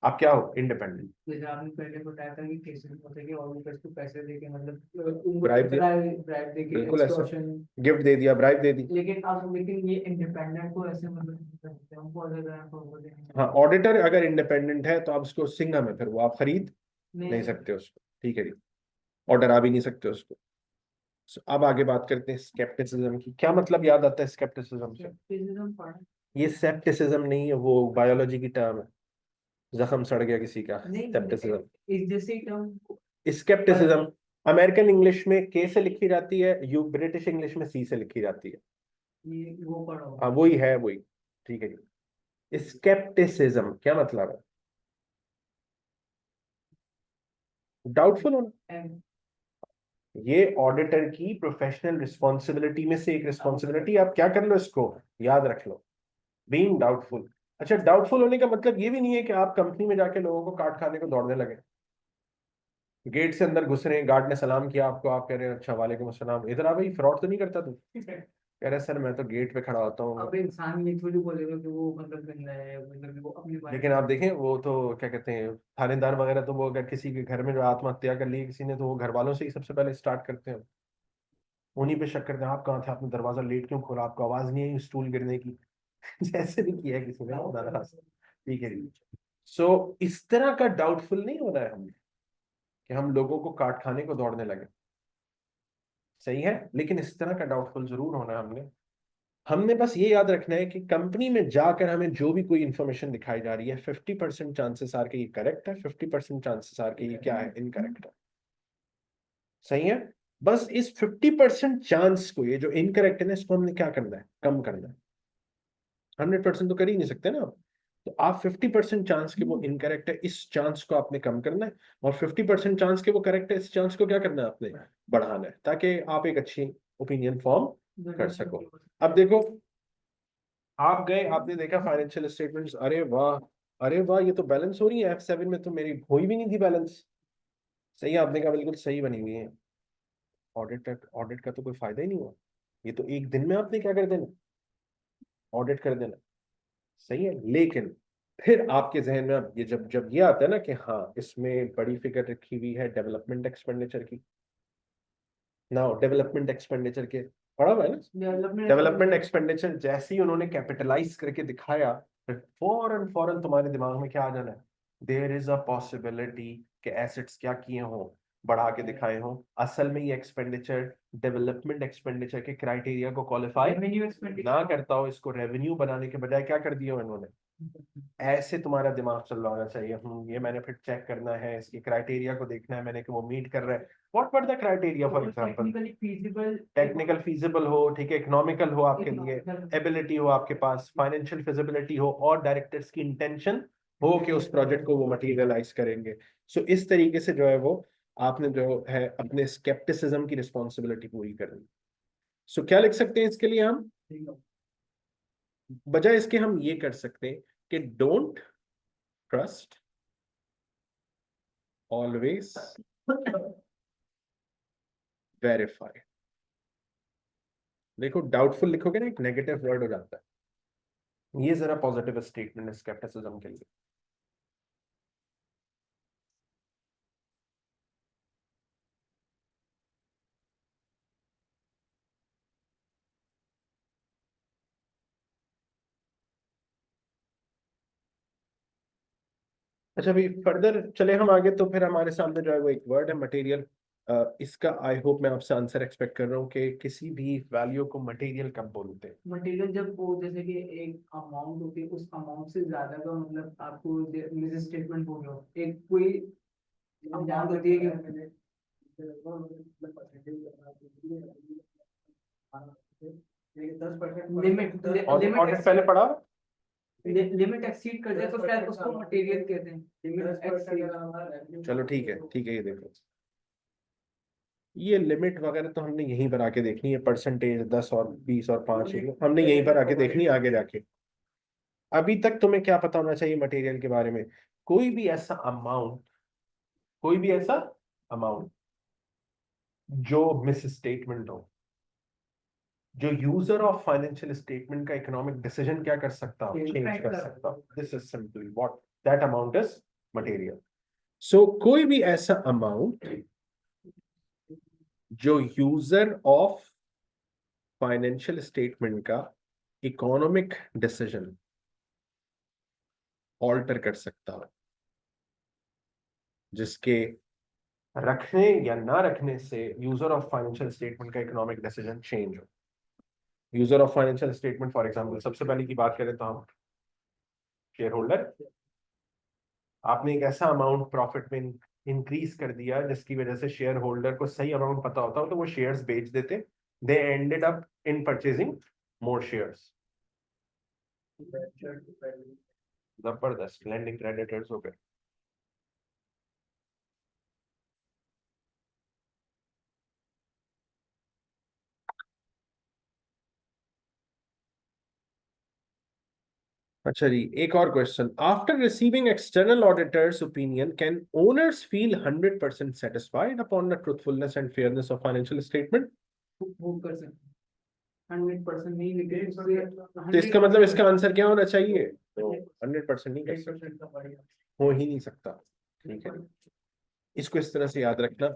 आप क्या हो, इंडिपेंडेंट। जैसे आपने पहले बताया था कि केसेस होते हैं कि ऑडिटर्स को पैसे देके मतलब उनको ब्राइब दिया, ब्राइब देके बिल्कुल ऐसा, एक्सटॉर्शन, गिफ्ट दे दिया, ब्राइब दे दी। लेकिन ये इंडिपेंडेंट को ऐसे मतलब नहीं कर सकते, हमको अगर बोलते हैं हाँ, ऑडिटर अगर इंडिपेंडेंट है तो आप उसको सिंघम है, फिर वो आप खरीद नहीं सकते उसको। ठीक है जी, ऑर्डर आ भी नहीं सकते उसको। अब आगे बात करते हैं स्केप्टिसिज्म की। क्या मतलब याद आता है स्केप्टिसिज्म से? skepticism पढ़ा ये सेप्टिसिज्म नहीं है, वो बायोलॉजी की टर्म है, जख्म सड़ गया किसी का, नहीं, सेप्टिसिज्म। इस जैसे टर्म स्केप्टिसिज्म अमेरिकन इंग्लिश में के से लिखी जाती है, यू ब्रिटिश इंग्लिश में सी से लिखी जाती है। ये वो पढ़ा हाँ वही है, वही। ठीक है जी। स्केप्टिसिज्म क्या मतलब है? डाउटफुल होना। होगा। ये ऑडिटर की प्रोफेशनल रिस्पॉन्सिबिलिटी में से एक रिस्पॉन्सिबिलिटी, आप क्या कर लो, इसको याद रख लो, बीइंग डाउटफुल। अच्छा, डाउटफुल होने का मतलब ये भी नहीं है कि आप कंपनी में जाके लोगों को काट खाने को दौड़ने लगे। गेट से अंदर घुस रहे हैं, गार्ड ने सलाम किया आपको, आप कह रहे हैं अच्छा वालेकुम अस्सलाम, इधर आ भाई, फ्रॉड तो नहीं करता तू? कह रहे सर मैं तो गेट पे खड़ा होता हूँ। अब इंसान ये थोड़ी बोलेगा कि वो मतलब गंदा है, मतलब वो अपने बारे लेकिन में। आप देखें वो तो क्या कहते हैं थानेदार वगैरह, तो वो अगर किसी के घर में जो आत्महत्या कर ली किसी ने, तो वो घर वालों से ही सबसे पहले स्टार्ट करते हैं, उन्हीं पे शक करते हैं, आप कहाँ थे, आपने दरवाजा लेट क्यों खोला, आपको आवाज नहीं आई स्टूल गिरने की। जैसे भी किया है किसी ने नाराज, ठीक है जी। सो इस तरह का डाउटफुल नहीं होना है हमें कि हम लोगों को काट खाने को दौड़ने लगे, सही है, लेकिन इस तरह का डाउटफुल जरूर होना है हमने। हमने बस ये याद रखना है कि कंपनी में जाकर हमें जो भी कोई इंफॉर्मेशन दिखाई जा रही है 50% चांसेस आर के ये करेक्ट है, 50% चांसेस आर के ये क्या है, इनकरेक्ट है, सही है। बस इस 50% चांस को, ये जो इनकरेक्ट है ना, इसको हमने क्या करना है, कम करना है। 100% तो कर ही नहीं सकते ना आप, तो आप 50% चांस के वो इनकरेक्ट है, इस चांस को आपने कम करना है, और 50% चांस के वो करेक्ट है, इस चांस को क्या करना है आपने, बढ़ाना है, ताकि आप एक अच्छी ओपिनियन फॉर्म कर सको। अब देखो, आप गए, आपने देखा फाइनेंशियल स्टेटमेंट्स, अरे वाह, अरे वाह, ये तो बैलेंस हो रही है, F7 में तो मेरी हुई भी नहीं थी बैलेंस, सही है, आपने कहा बिल्कुल सही बनी हुई है, ऑडिट का तो कोई फायदा ही नहीं हुआ, ये तो एक दिन में आपने क्या कर देना, ऑडिट कर देना, सही है। लेकिन फिर आपके जहन में अब ये जब जब ये आता है ना कि हाँ इसमें बड़ी फिगर रखी हुई है डेवलपमेंट एक्सपेंडिचर की, ना डेवलपमेंट एक्सपेंडिचर के पढ़ा हुआ है ना, डेवलपमेंट एक्सपेंडिचर जैसे ही उन्होंने कैपिटलाइज करके दिखाया, फिर फौरन फौरन तुम्हारे दिमाग में क्या आ जाना है, देयर इज अ पॉसिबिलिटी कि एसेट्स क्या किए हों, बढ़ा के दिखाए हों, असल में ये एक्सपेंडिचर डेवलपमेंट एक्सपेंडिचर के क्राइटेरिया को क्वालिफाई ना करता हो, इसको रेवेन्यू बनाने के बजाय क्या कर दिया उन्होंने, ऐसे तुम्हारा दिमाग चल रहा होना चाहिए, ये मैंने फिर चेक करना है, इसके क्राइटेरिया को देखना है मैंने कि वो मीट कर रहा है। What were the criteria, for example technical feasible हो, ठीक है, इकोनॉमिकल हो आपके लिए, एबिलिटी हो आपके पास, फाइनेंशियल फिजिबिलिटी हो, और डायरेक्टर्स की इंटेंशन हो कि उस प्रोजेक्ट को वो मटेरियलाइज करेंगे। सो इस तरीके से जो है वो आपने जो है अपने स्केप्टिसिज्म की रिस्पॉन्सिबिलिटी पूरी करनी। सो क्या लिख सकते हैं इसके लिए हम, बजाय इसके हम ये कर सकते हैं कि डोंट ट्रस्ट ऑलवेज वेरीफाई। देखो डाउटफुल लिखोगे ना, एक नेगेटिव वर्ड हो जाता है, ये जरा पॉजिटिव स्टेटमेंट है स्केप्टिसिज्म के लिए। अच्छा, अभी फर्दर चले हम आगे, तो फिर हमारे सामने जो है वो एक वर्ड है मटेरियल। इसका आई होप मैं आपसे आंसर एक्सपेक्ट कर रहा हूँ कि किसी भी वैल्यू को मटेरियल कब बोलते हैं। मटेरियल जब वो जैसे कि एक अमाउंट होती है, उस अमाउंट से ज्यादा का मतलब आपको मिस स्टेटमेंट बोल रहे हो, एक कोई अमाउंट होती है कि लिमिट ऑडिट पहले पढ़ा, लिमिट एक्सीड कर जाए तो शायद उसको मटेरियल कहते हैं, लिमिट एक्सीड। चलो ठीक है ठीक है, ये देखो, ये लिमिट वगैरह तो हमने यहीं पर आके देखनी है, परसेंटेज 10 और 20 और 5 हमने यहीं पर आके देखनी है, आगे जाके। अभी तक तुम्हें क्या पता होना चाहिए मटेरियल के बारे में, कोई भी ऐसा अमाउंट, कोई भी ऐसा अमाउंट जो मिस स्टेटमेंट हो, जो यूजर ऑफ फाइनेंशियल स्टेटमेंट का इकोनॉमिक डिसीजन क्या कर सकता हो, चेंज कर सकता हो, this is simply what that amount is material. So कोई भी ऐसा अमाउंट जो यूजर ऑफ फाइनेंशियल स्टेटमेंट का इकोनॉमिक डिसीजन ऑल्टर कर सकता हो, जिसके रखने या ना रखने से यूजर ऑफ फाइनेंशियल स्टेटमेंट का इकोनॉमिक डिसीजन चेंज हो। User of financial statement for example, सबसे पहले की बात करें तो हम शेयर होल्डर, आपने एक ऐसा अमाउंट प्रॉफिट में इंक्रीज कर दिया जिसकी वजह से शेयर होल्डर को सही अमाउंट पता होता हो तो वो शेयर्स बेच देते, they ended up in purchasing more shares, जबरदस्त लैंडिंग क्रेडिटर्स हो गए। अच्छा जी, एक और question, after receiving external auditors opinion can owners feel 100% satisfied upon the truthfulness and fairness of financial statement. वो कर सकते हैं। 100% नहीं, लेकिन तो इसका मतलब इसका आंसर क्या होना चाहिए? तो 100% नहीं कर सकते, हो ही नहीं सकता। ठीक है, इसको इस तरह से याद रखना।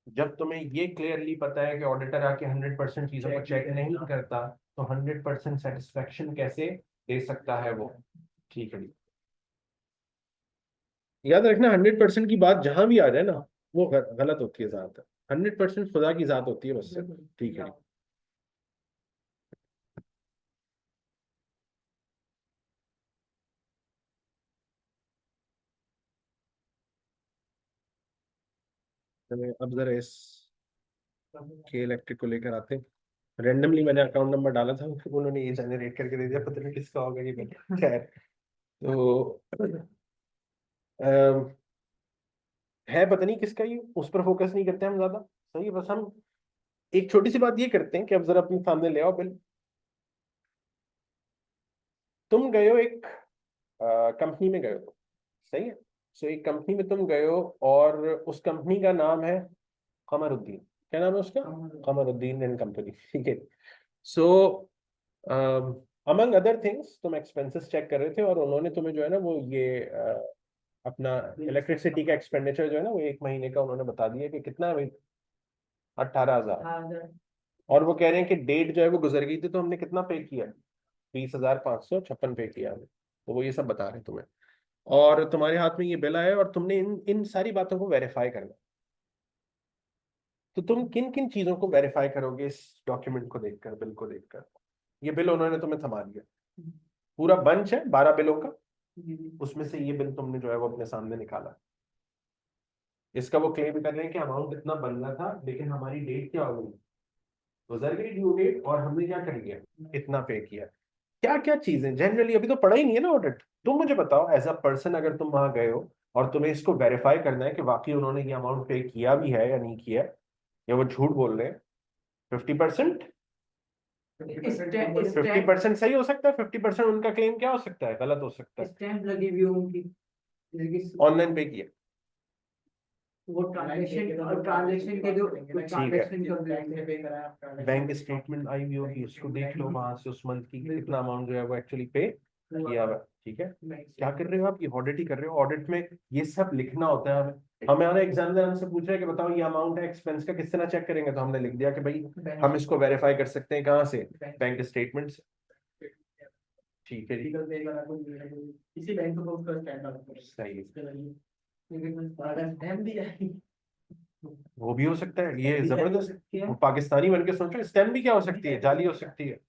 जब तुम्हें ये क्लियरली पता है कि ऑडिटर आके 100% चीजों को चेक नहीं करता, तो 100% सेटिस्फेक्शन कैसे दे सकता है वो? ठीक है, याद रखना 100% की बात जहां भी आ जाए ना, वो गलत होती है ज्यादातर। 100% खुदा की जात होती है बस से। ठीक है, चलिए अब जरा इस के इलेक्ट्रिक को लेकर आते हैं। रेंडमली मैंने अकाउंट नंबर डाला था, उन्होंने ये जनरेट करके दे दिया, पता नहीं किसका होगा ये बिल। खैर, तो अम, है पता नहीं किसका, ये उस पर फोकस नहीं करते हम ज्यादा। सही है, बस हम एक छोटी सी बात ये करते हैं कि अब जरा अपने सामने ले आओ बिल। तुम गए हो एक कंपनी में गए हो, सही है। सो एक कंपनी में तुम गए हो और उस कंपनी का नाम है कमरुद्दीन। क्या नाम है उसका? Kamruddin and company. ठीक है। सो अमंग अदर थिंग्स तुम एक्सपेंसेस चेक कर रहे थे और उन्होंने तुम्हें जो है ना वो ये अपना इलेक्ट्रिसिटी का एक्सपेंडिचर जो है ना वो एक महीने का उन्होंने बता दिया कि कितना है भाई, 18,000। और वो कह रहे हैं कि डेट जो है वो गुजर गई थी, तो हमने कितना पे किया? 20,556 पे किया हमने। तो वो ये सब बता रहे हैं तुम्हें, और तुम्हारे हाथ में ये बिल आया और तुमने इन इन सारी बातों को वेरीफाई करना। तो तुम किन किन चीजों को वेरीफाई करोगे इस डॉक्यूमेंट को देखकर, बिल को देखकर? ये बिल उन्होंने तुम्हें थमा दिया, पूरा बंच है 12 बिलों का, उसमें से ये बिल तुमने जो है वो अपने सामने निकाला। इसका वो क्लेम कर रहे हैं कि अमाउंट इतना बनना था, लेकिन हमारी डेट क्या हो गई, गुजर गई ड्यू डेट, और हमने क्या कर लिया, इतना पे किया। क्या क्या चीजें जनरली अभी तो पढ़ा ही नहीं है ना ऑडिट। तुम मुझे बताओ एज अ पर्सन, अगर तुम वहां गए हो और तुम्हें इसको वेरीफाई करना है कि वाकई उन्होंने ये अमाउंट पे किया भी है या नहीं किया है, या वो झूठ बोल रहे हैं। 50%, 50% सही हो सकता है, 50% उनका क्लेम क्या हो सकता है, गलत हो सकता है। स्टैम्प लगी हुई उनकी, ऑनलाइन पे किया, वो ट्रांजेक्शन के जो ट्रांजेक्शन बैंक स्टेटमेंट आई हुई होगी, उसको देख लो वहां से, उस मंथ की कितना अमाउंट जो है वो एक्चुअली पे किया हुआ है। ठीक है, क्या कर रहे हो आप, ये ऑडिट ही कर रहे हो। ऑडिट में ये सब लिखना होता है हमें। हमारा एग्जामिनर हमसे पूछ रहा है कि बताओ ये अमाउंट है एक्सपेंस का, किस तरह चेक करेंगे, तो हमने लिख दिया कि भाई हम इसको वेरीफाई कर सकते हैं कहाँ से, बैंक स्टेटमेंट से। ठीक है जी, इसी बैंक को उसका स्टैंड सही है। है। वो भी हो सकता है, ये जबरदस्त। वो पाकिस्तानी बन के सोचो, स्टैम्प भी क्या हो सकती है, जाली हो सकती है।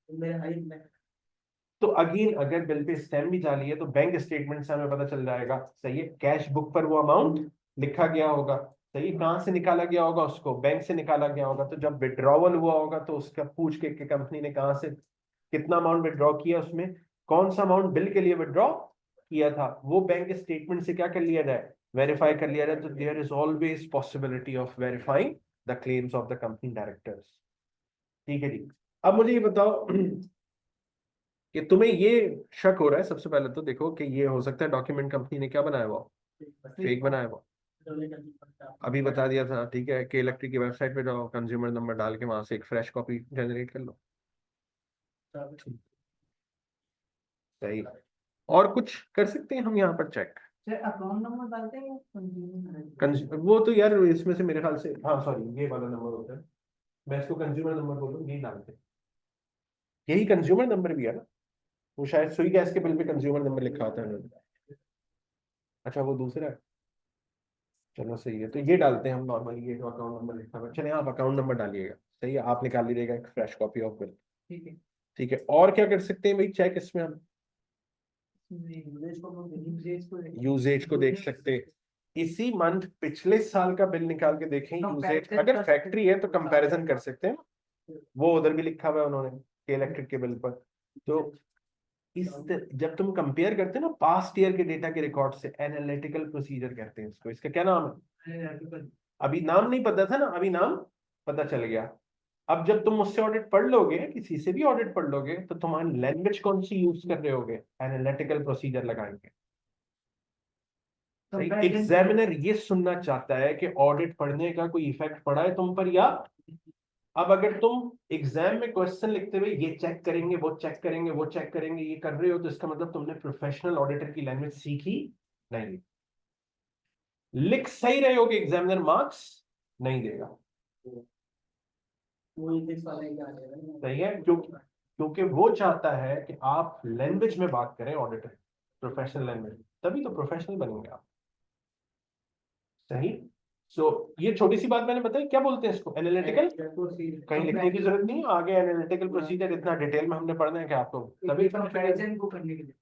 तो अगेन अगर बिल पे स्टैम्प भी जाली है तो बैंक स्टेटमेंट से हमें पता चल जाएगा, सही है। कैश बुक पर वो अमाउंट लिखा गया होगा, सही है। कहाँ से निकाला गया होगा, उसको बैंक से निकाला गया होगा। तो जब विड्रॉवल हुआ होगा तो उसका पूछ के कि कंपनी ने कहाँ से कितना अमाउंट विड्रॉ किया, उसमें कौन सा अमाउंट बिल के लिए विड्रॉ किया था, वो बैंक स्टेटमेंट से क्या कर लिया जाए, वेरीफाई कर लिया जाए। तो there is always possibility of verifying the claims of the company directors. ठीक है जी। अब मुझे ये बताओ कि तुम्हें ये शक हो रहा है, सबसे पहले तो देखो कि ये हो सकता है डॉक्यूमेंट कंपनी ने क्या बनाया हुआ, फेक बनाया हुआ। अभी बता दिया था, ठीक है, कि इलेक्ट्रिक की वेबसाइट पे जाओ, कंज्यूमर नंबर डाल के वहां से एक फ्रेश कॉपी जनरेट कर लो। सही। और कुछ कर सकते हैं हम यहाँ पर चेक? अकाउंट नंबर डालते हैं वो तो यार इसमें से मेरे ख्याल से, हाँ सॉरी, ये वाला नंबर होता है, मैं इसको कंज्यूमर नंबर बोलूँ, यही डालते हैं। यही कंज्यूमर नंबर भी है ना, वो शायद सुई गैस के बिल पे कंज्यूमर नंबर लिखा होता है उन्होंने। अच्छा वो दूसरा है, चलो सही है। तो ये डालते हैं हम नॉर्मली, ये जो अकाउंट नंबर लिखा हुआ है। चलिए आप अकाउंट नंबर डालिएगा, सही है, आप निकाल लीजिएगा एक फ्रेश कॉपी ऑफ बिल। ठीक है। ठीक है, और क्या कर सकते हैं भाई चेक इसमें हम? यूजेज को देख सकते हैं। इसी मंथ पिछले साल का बिल निकाल के देखें यूजेज, अगर फैक्ट्री है तो कंपैरिजन कर सकते हैं। वो उधर भी लिखा हुआ है उन्होंने इलेक्ट्रिक के बिल पर। तो जब तुम कंपेयर करते हैं ना पास्ट ईयर के डेटा के रिकॉर्ड से, एनालिटिकल प्रोसीजर कहते हैं इसको। इसका क्या नाम है? अभी नाम नहीं पता था ना, अभी नाम पता चल गया। अब जब तुम मुझसे ऑडिट पढ़ लोगे, किसी से भी ऑडिट पढ़ लोगे, तो तुम्हारी लैंग्वेज कौन सी यूज कर रहे होगे, एनालिटिकल प्रोसीजर लगाएंगे। एग्जामिनर ये सुनना चाहता है कि ऑडिट पढ़ने का कोई इफेक्ट पड़ा है तुम पर, या अब अगर तुम एग्जाम में क्वेश्चन लिखते हुए ये चेक करेंगे, वो चेक करेंगे, वो चेक करेंगे, ये कर रहे हो, तो इसका मतलब तुमने प्रोफेशनल ऑडिटर की लैंग्वेज सीखी नहीं। लिख सही रहे हो कि एग्जामिनर मार्क्स नहीं देगा। सही है, क्योंकि वो चाहता है कि आप लैंग्वेज में बात करें, ऑडिटर प्रोफेशनल लैंग्वेज, तभी तो प्रोफेशनल बनेंगे आप। सही। सो ये छोटी सी बात मैंने बताई, क्या बोलते हैं इसको, एनालिटिकल। कहीं लिखने की जरूरत नहीं है, आगे एनालिटिकल प्रोसीजर इतना डिटेल में हमने पढ़ना है कि आपको तभी कंपैरिजन को करने के लिए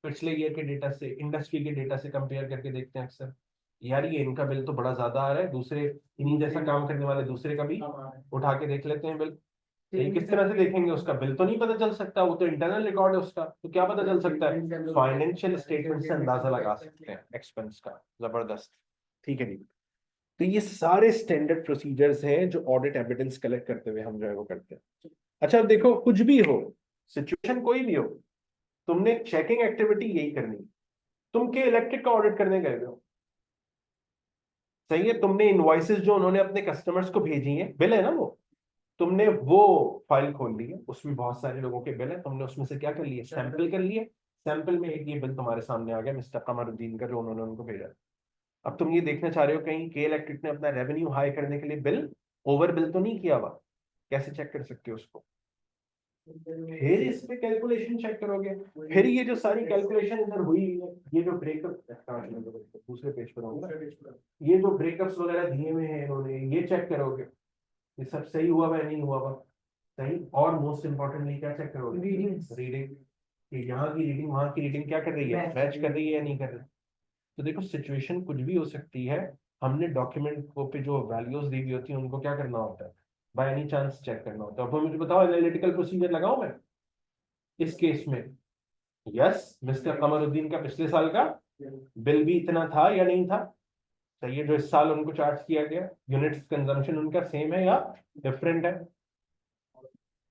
पिछले ईयर के डेटा से, इंडस्ट्री के डेटा से कंपेयर करके देखते हैं अक्सर, यार ये इनका बिल तो बड़ा ज्यादा आ रहा है, दूसरे इन्हीं जैसा काम करने वाले दूसरे का भी उठा के देख लेते हैं बिल। तो ये किस तरह से देखेंगे, उसका बिल तो नहीं पता चल सकता, वो तो इंटरनल रिकॉर्ड है उसका, तो क्या पता चल सकता है, फाइनेंशियल स्टेटमेंट से अंदाजा लगा सकते हैं एक्सपेंस का। जबरदस्त। ठीक है जी। तो ये सारे स्टैंडर्ड प्रोसीजर्स हैं जो ऑडिट एविडेंस कलेक्ट करते हुए हम जो है वो करते हैं। अच्छा देखो, कुछ भी हो, सिचुएशन कोई भी हो, तुमने चेकिंग एक्टिविटी यही करनी है। तुम के इलेक्ट्रिक का ऑडिट करने गए हो, सही है, तुमने इनवॉइसेस जो उन्होंने अपने कस्टमर्स को भेजी हैं, बिल है ना वो, तुमने वो फाइल खोल ली है, उसमें बहुत सारे लोगों के बिल है, तुमने उसमें से क्या कर लिए, सैंपल कर लिए। सैंपल में एक ये बिल तुम्हारे सामने आ गया मिस्टर कमरुद्दीन का, जो उन्होंने उनको भेजा। अब तुम ये देखना चाह रहे हो कहीं के इलेक्ट्रिक ने अपना रेवेन्यू हाई करने के लिए बिल ओवर बिल तो नहीं किया हुआ, कैसे चेक कर सकते हो उसको, फिर इस पे कैलकुलेशन चेक करोगे। फिर ये जो सारी कैलकुलेशन इधर हुई है, ये जो ब्रेकअप, दूसरे पेज पर होगा, ये जो ब्रेकअप्स वगैरह दिए हुए हैं इन्होंने, ये चेक करोगे ये सब सही हुआ है नहीं हुआ हुआ, सही। और मोस्ट इंपॉर्टेंटली क्या चेक करोगे, रीडिंग, कि यहाँ की रीडिंग वहां की रीडिंग क्या कर रही है, मैच कर रही है या नहीं कर रही। तो देखो सिचुएशन कुछ भी हो सकती है, हमने डॉक्यूमेंट को पे जो वैल्यूज दी हुई होती है उनको क्या करना होता है, बाय एनी चांस चेक करना होता है। अब मुझे बताओ एनालिटिकल प्रोसीजर लगाऊं मैं इस केस में, यस, मिस्टर कमरुद्दीन का पिछले साल का बिल भी इतना था या नहीं था, सही है, जो इस साल उनको चार्ज किया गया, यूनिट्स कंजम्पशन उनका सेम है या डिफरेंट है।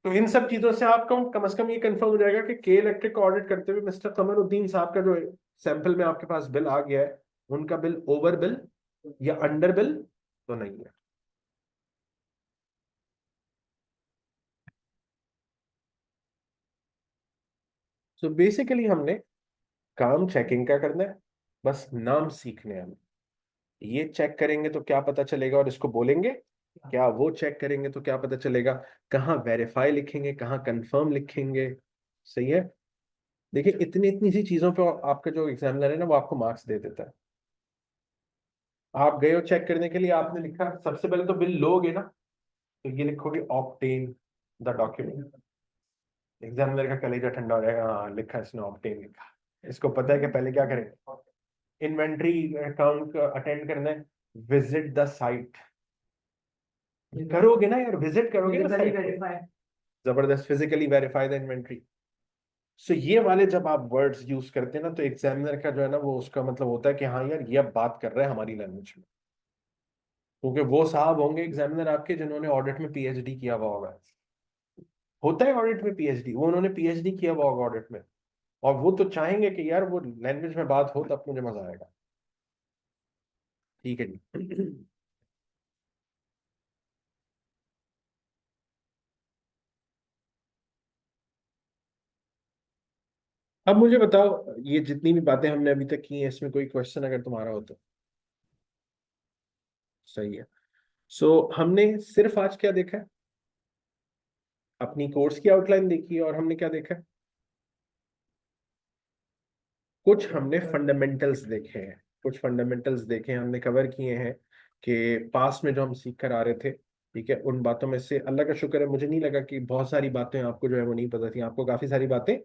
तो इन सब चीजों से आपको कम से कम ये कंफर्म हो जाएगा कि के इलेक्ट्रिक को ऑडिट करते हुए मिस्टर कमरुद्दीन साहब का जो सैंपल में आपके पास बिल आ गया है, उनका बिल ओवर बिल या अंडर बिल तो नहीं है। सो बेसिकली हमने काम चेकिंग का करना है, बस नाम सीखने हैं हमें। ये चेक करेंगे तो क्या पता चलेगा, और इसको बोलेंगे क्या, वो चेक करेंगे तो क्या पता चलेगा, कहाँ वेरीफाई लिखेंगे, कहाँ कंफर्म लिखेंगे। सही है। देखिए इतनी इतनी सी चीजों पे आपका जो एग्जामिनर है ना, वो आपको मार्क्स दे देता है। आप गए हो चेक करने के लिए, आपने लिखा, सबसे पहले तो बिल लोगे ना, तो ये लिखोगे ऑब्टेन द डॉक्यूमेंट, एग्जामिनर का कलेजा ठंडा हो जाएगा, हाँ लिखा इसने ऑब्टेन लिखा, इसको पता है कि पहले क्या करें, इन्वेंट्री अकाउंट अटेंड करना है, विजिट द साइट, करोगे ना यार, विजिट करोगे ना साइट, जबरदस्त, फिजिकली वेरीफाई द इन्वेंट्री। सो ये वाले जब आप वर्ड्स यूज करते हैं ना, तो एग्जामिनर का जो है ना, वो उसका मतलब होता है कि हाँ यार ये अब बात कर रहा है हमारी लैंग्वेज में, क्योंकि वो साहब होंगे एग्जामिनर आपके जिन्होंने ऑडिट में पीएचडी किया हुआ होगा। होता है ऑडिट में पीएचडी, वो उन्होंने पीएचडी किया हुआ होगा ऑडिट में, और वो तो चाहेंगे कि यार वो लैंग्वेज में बात हो तब मुझे मजा आएगा। ठीक है जी। अब मुझे बताओ, ये जितनी भी बातें हमने अभी तक की हैं, इसमें कोई क्वेश्चन अगर तुम्हारा हो तो। सही है। सो हमने सिर्फ आज क्या देखा है, अपनी कोर्स की आउटलाइन देखी है, और हमने क्या देखा है, कुछ हमने फंडामेंटल्स देखे हैं, कुछ फंडामेंटल्स देखे हैं, हमने कवर किए हैं कि पास्ट में जो हम सीख कर आ रहे थे। ठीक है, उन बातों में से अल्लाह का शुक्र है, मुझे नहीं लगा कि बहुत सारी बातें आपको जो है वो नहीं पता थी, आपको काफी सारी बातें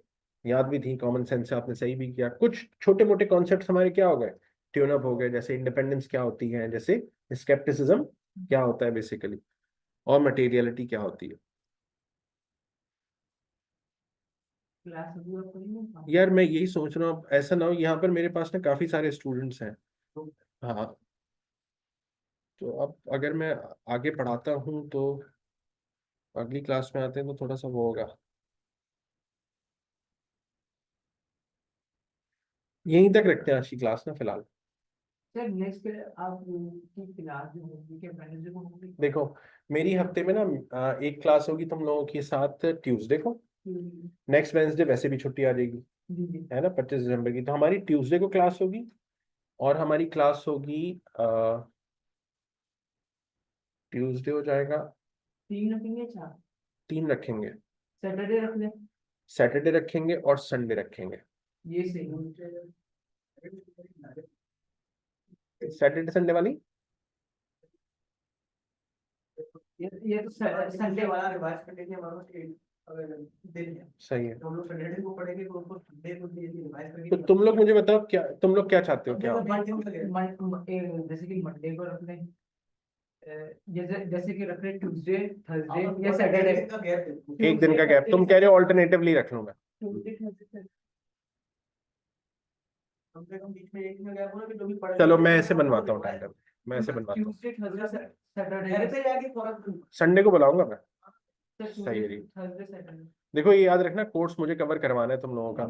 याद भी थी, कॉमन सेंस से आपने सही भी किया। कुछ छोटे मोटे कॉन्सेप्ट्स हमारे क्या हो गए, ट्यून अप हो गए, जैसे इंडिपेंडेंस क्या होती है, जैसे स्केप्टिसिज्म क्या होता है बेसिकली, और मटेरियलिटी क्या होती है। यार मैं यही सोच रहा हूँ, ऐसा ना हो यहाँ पर मेरे पास ना काफी सारे स्टूडेंट्स हैं। हाँ, तो अब अगर मैं आगे पढ़ाता हूँ तो अगली क्लास में आते हैं तो थोड़ा सा वो होगा, यहीं तक रखते हैं आज की क्लास ना फिलहाल। सर नेक्स्ट आप की क्लास जो होगी क्या वेडनेसडे को होगी? देखो मेरी हफ्ते में ना एक क्लास होगी तुम लोगों के साथ ट्यूसडे को। जी नेक्स्ट वेंसडे वैसे भी छुट्टी आ जाएगी, जी है ना, 25 दिसंबर की। तो हमारी ट्यूसडे को क्लास होगी, और हमारी क्लास होगी ट्यूसडे हो जाएगा, 3 रखेंगे 4? 3 रखेंगे। सैटरडे रख लें। सैटरडे रखेंगे और संडे रखेंगे। ये सही है। सैटरडे संडे वाली ये तो संडे वाला रिवाइज कर लेंगे हमारा अगर दिन है सही है। तो हम लोग सैटरडे को पढ़ेंगे तो उसको संडे को रिवाइज तो करके तुम लोग मुझे बताओ, क्या तुम लोग क्या चाहते हो, क्या जैसे कि मंडे को रख लें, जैसे जैसे कि रख लें ट्यूसडे थर्सडे या सैटरडे का गैप। एक दिन का गैप तुम कह रहे हो, ऑल्टरनेटिवली रख लूंगा। ट्यूसडे थर्सडे कम से कम बीच में एक दिन गैप होना कि जो भी पढ़ चलो मैं ऐसे बनवाता हूँ टाइम टेबल, मैं ऐसे बनवाता हूँ। ट्यूसडे थर्सडे सैटरडे पे जाके फर्क संडे को बुलाऊंगा मैं। सही है जी। थर्सडे सैटरडे देखो ये याद रखना, कोर्स मुझे कवर करवाना है तुम लोगों का।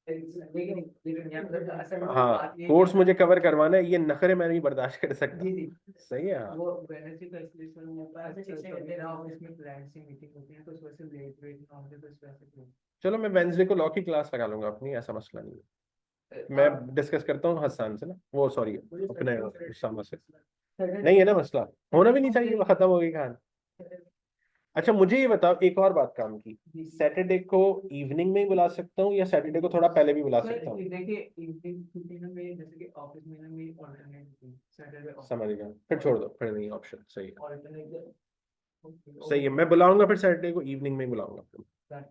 लेकिन यहाँ पर असल में हाँ बात ये है कोर्स कि मुझे कवर करवाना है, ये नखरे मैं नहीं बर्दाश्त कर सकता। जी जी सही है। हाँ वो वेडनेसडे का इसलिए सर मेरे पास तो मेरा ऑफिस में क्लाइंट से मीटिंग होती है तो उस वजह से लेट वेट ना होने तो इस वजह से चलो मैं वेंसडे को लॉ की क्लास लगा लूंगा अपनी, ऐसा मसला नहीं है। मैं डिस्कस करता हूँ हसन से ना, वो सॉरी अपने उसामा से। नहीं है ना मसला, होना भी नहीं चाहिए, वो खत्म हो गई कहानी। अच्छा मुझे ये बताओ एक और बात काम की, सैटरडे को इवनिंग में ही बुला सकता हूँ या सैटरडे को थोड़ा पहले भी बुला सकता हूँ? देखिए इवनिंग छुट्टी ना मेरी जैसे कि ऑफिस में ना मेरी ऑल्टरनेट होती है सैटरडे समझ गया, फिर छोड़ दो, फिर नहीं ऑप्शन। सही है, ऑल्टरनेट सही है, मैं बुलाऊंगा फिर सैटरडे को इवनिंग में ही बुलाऊंगा।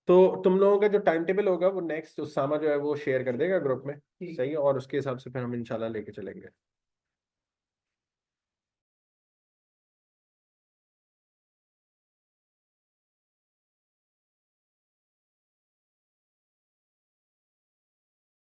तो तुम लोगों का जो टाइम टेबल होगा वो नेक्स्ट उसामा जो है वो शेयर कर देगा ग्रुप में। सही है, और उसके हिसाब से फिर हम इंशाल्लाह लेके चलेंगे।